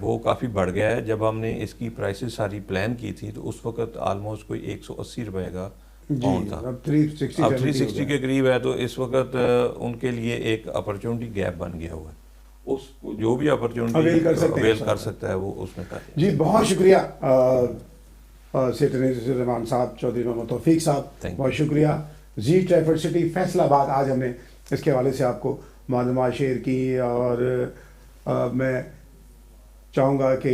وہ کافی بڑھ گیا ہے. جب ہم نے اس کی پرائسز ساری پلان کی تھی تو اس وقت آلموسٹ کوئی 180 روپے کا پاؤنڈ تھا. اب 360 کے قریب ہے. تو اس وقت ان کے لیے ایک اپرچونٹی گیپ بن گیا ہوا ہے. اس کو جو بھی اپرچونٹی اویل کر سکتا ہے وہ اس میں کرے. جی بہت شکریہ سیٹ رحمان صاحب, چودھری محمد توفیق صاحب, بہت شکریہ. زی ٹریفرڈ سٹی فیصل آباد, آج ہم نے اس کے حوالے سے آپ کو معلومات شیئر کی اور میں چاہوں گا کہ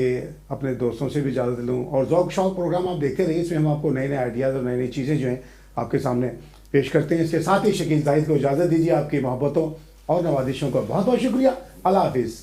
اپنے دوستوں سے بھی اجازت لوں. اور ذوق شوق پروگرام آپ دیکھتے رہیے, اس میں ہم آپ کو نئے نئے آئیڈیاز اور نئی نئی چیزیں جو ہیں آپ کے سامنے پیش کرتے ہیں. اس کے ساتھ ہی شکیل زاہد کو اجازت دیجیے. آپ کی محبتوں اور نوازشوں کا بہت بہت شکریہ. اللہ حافظ.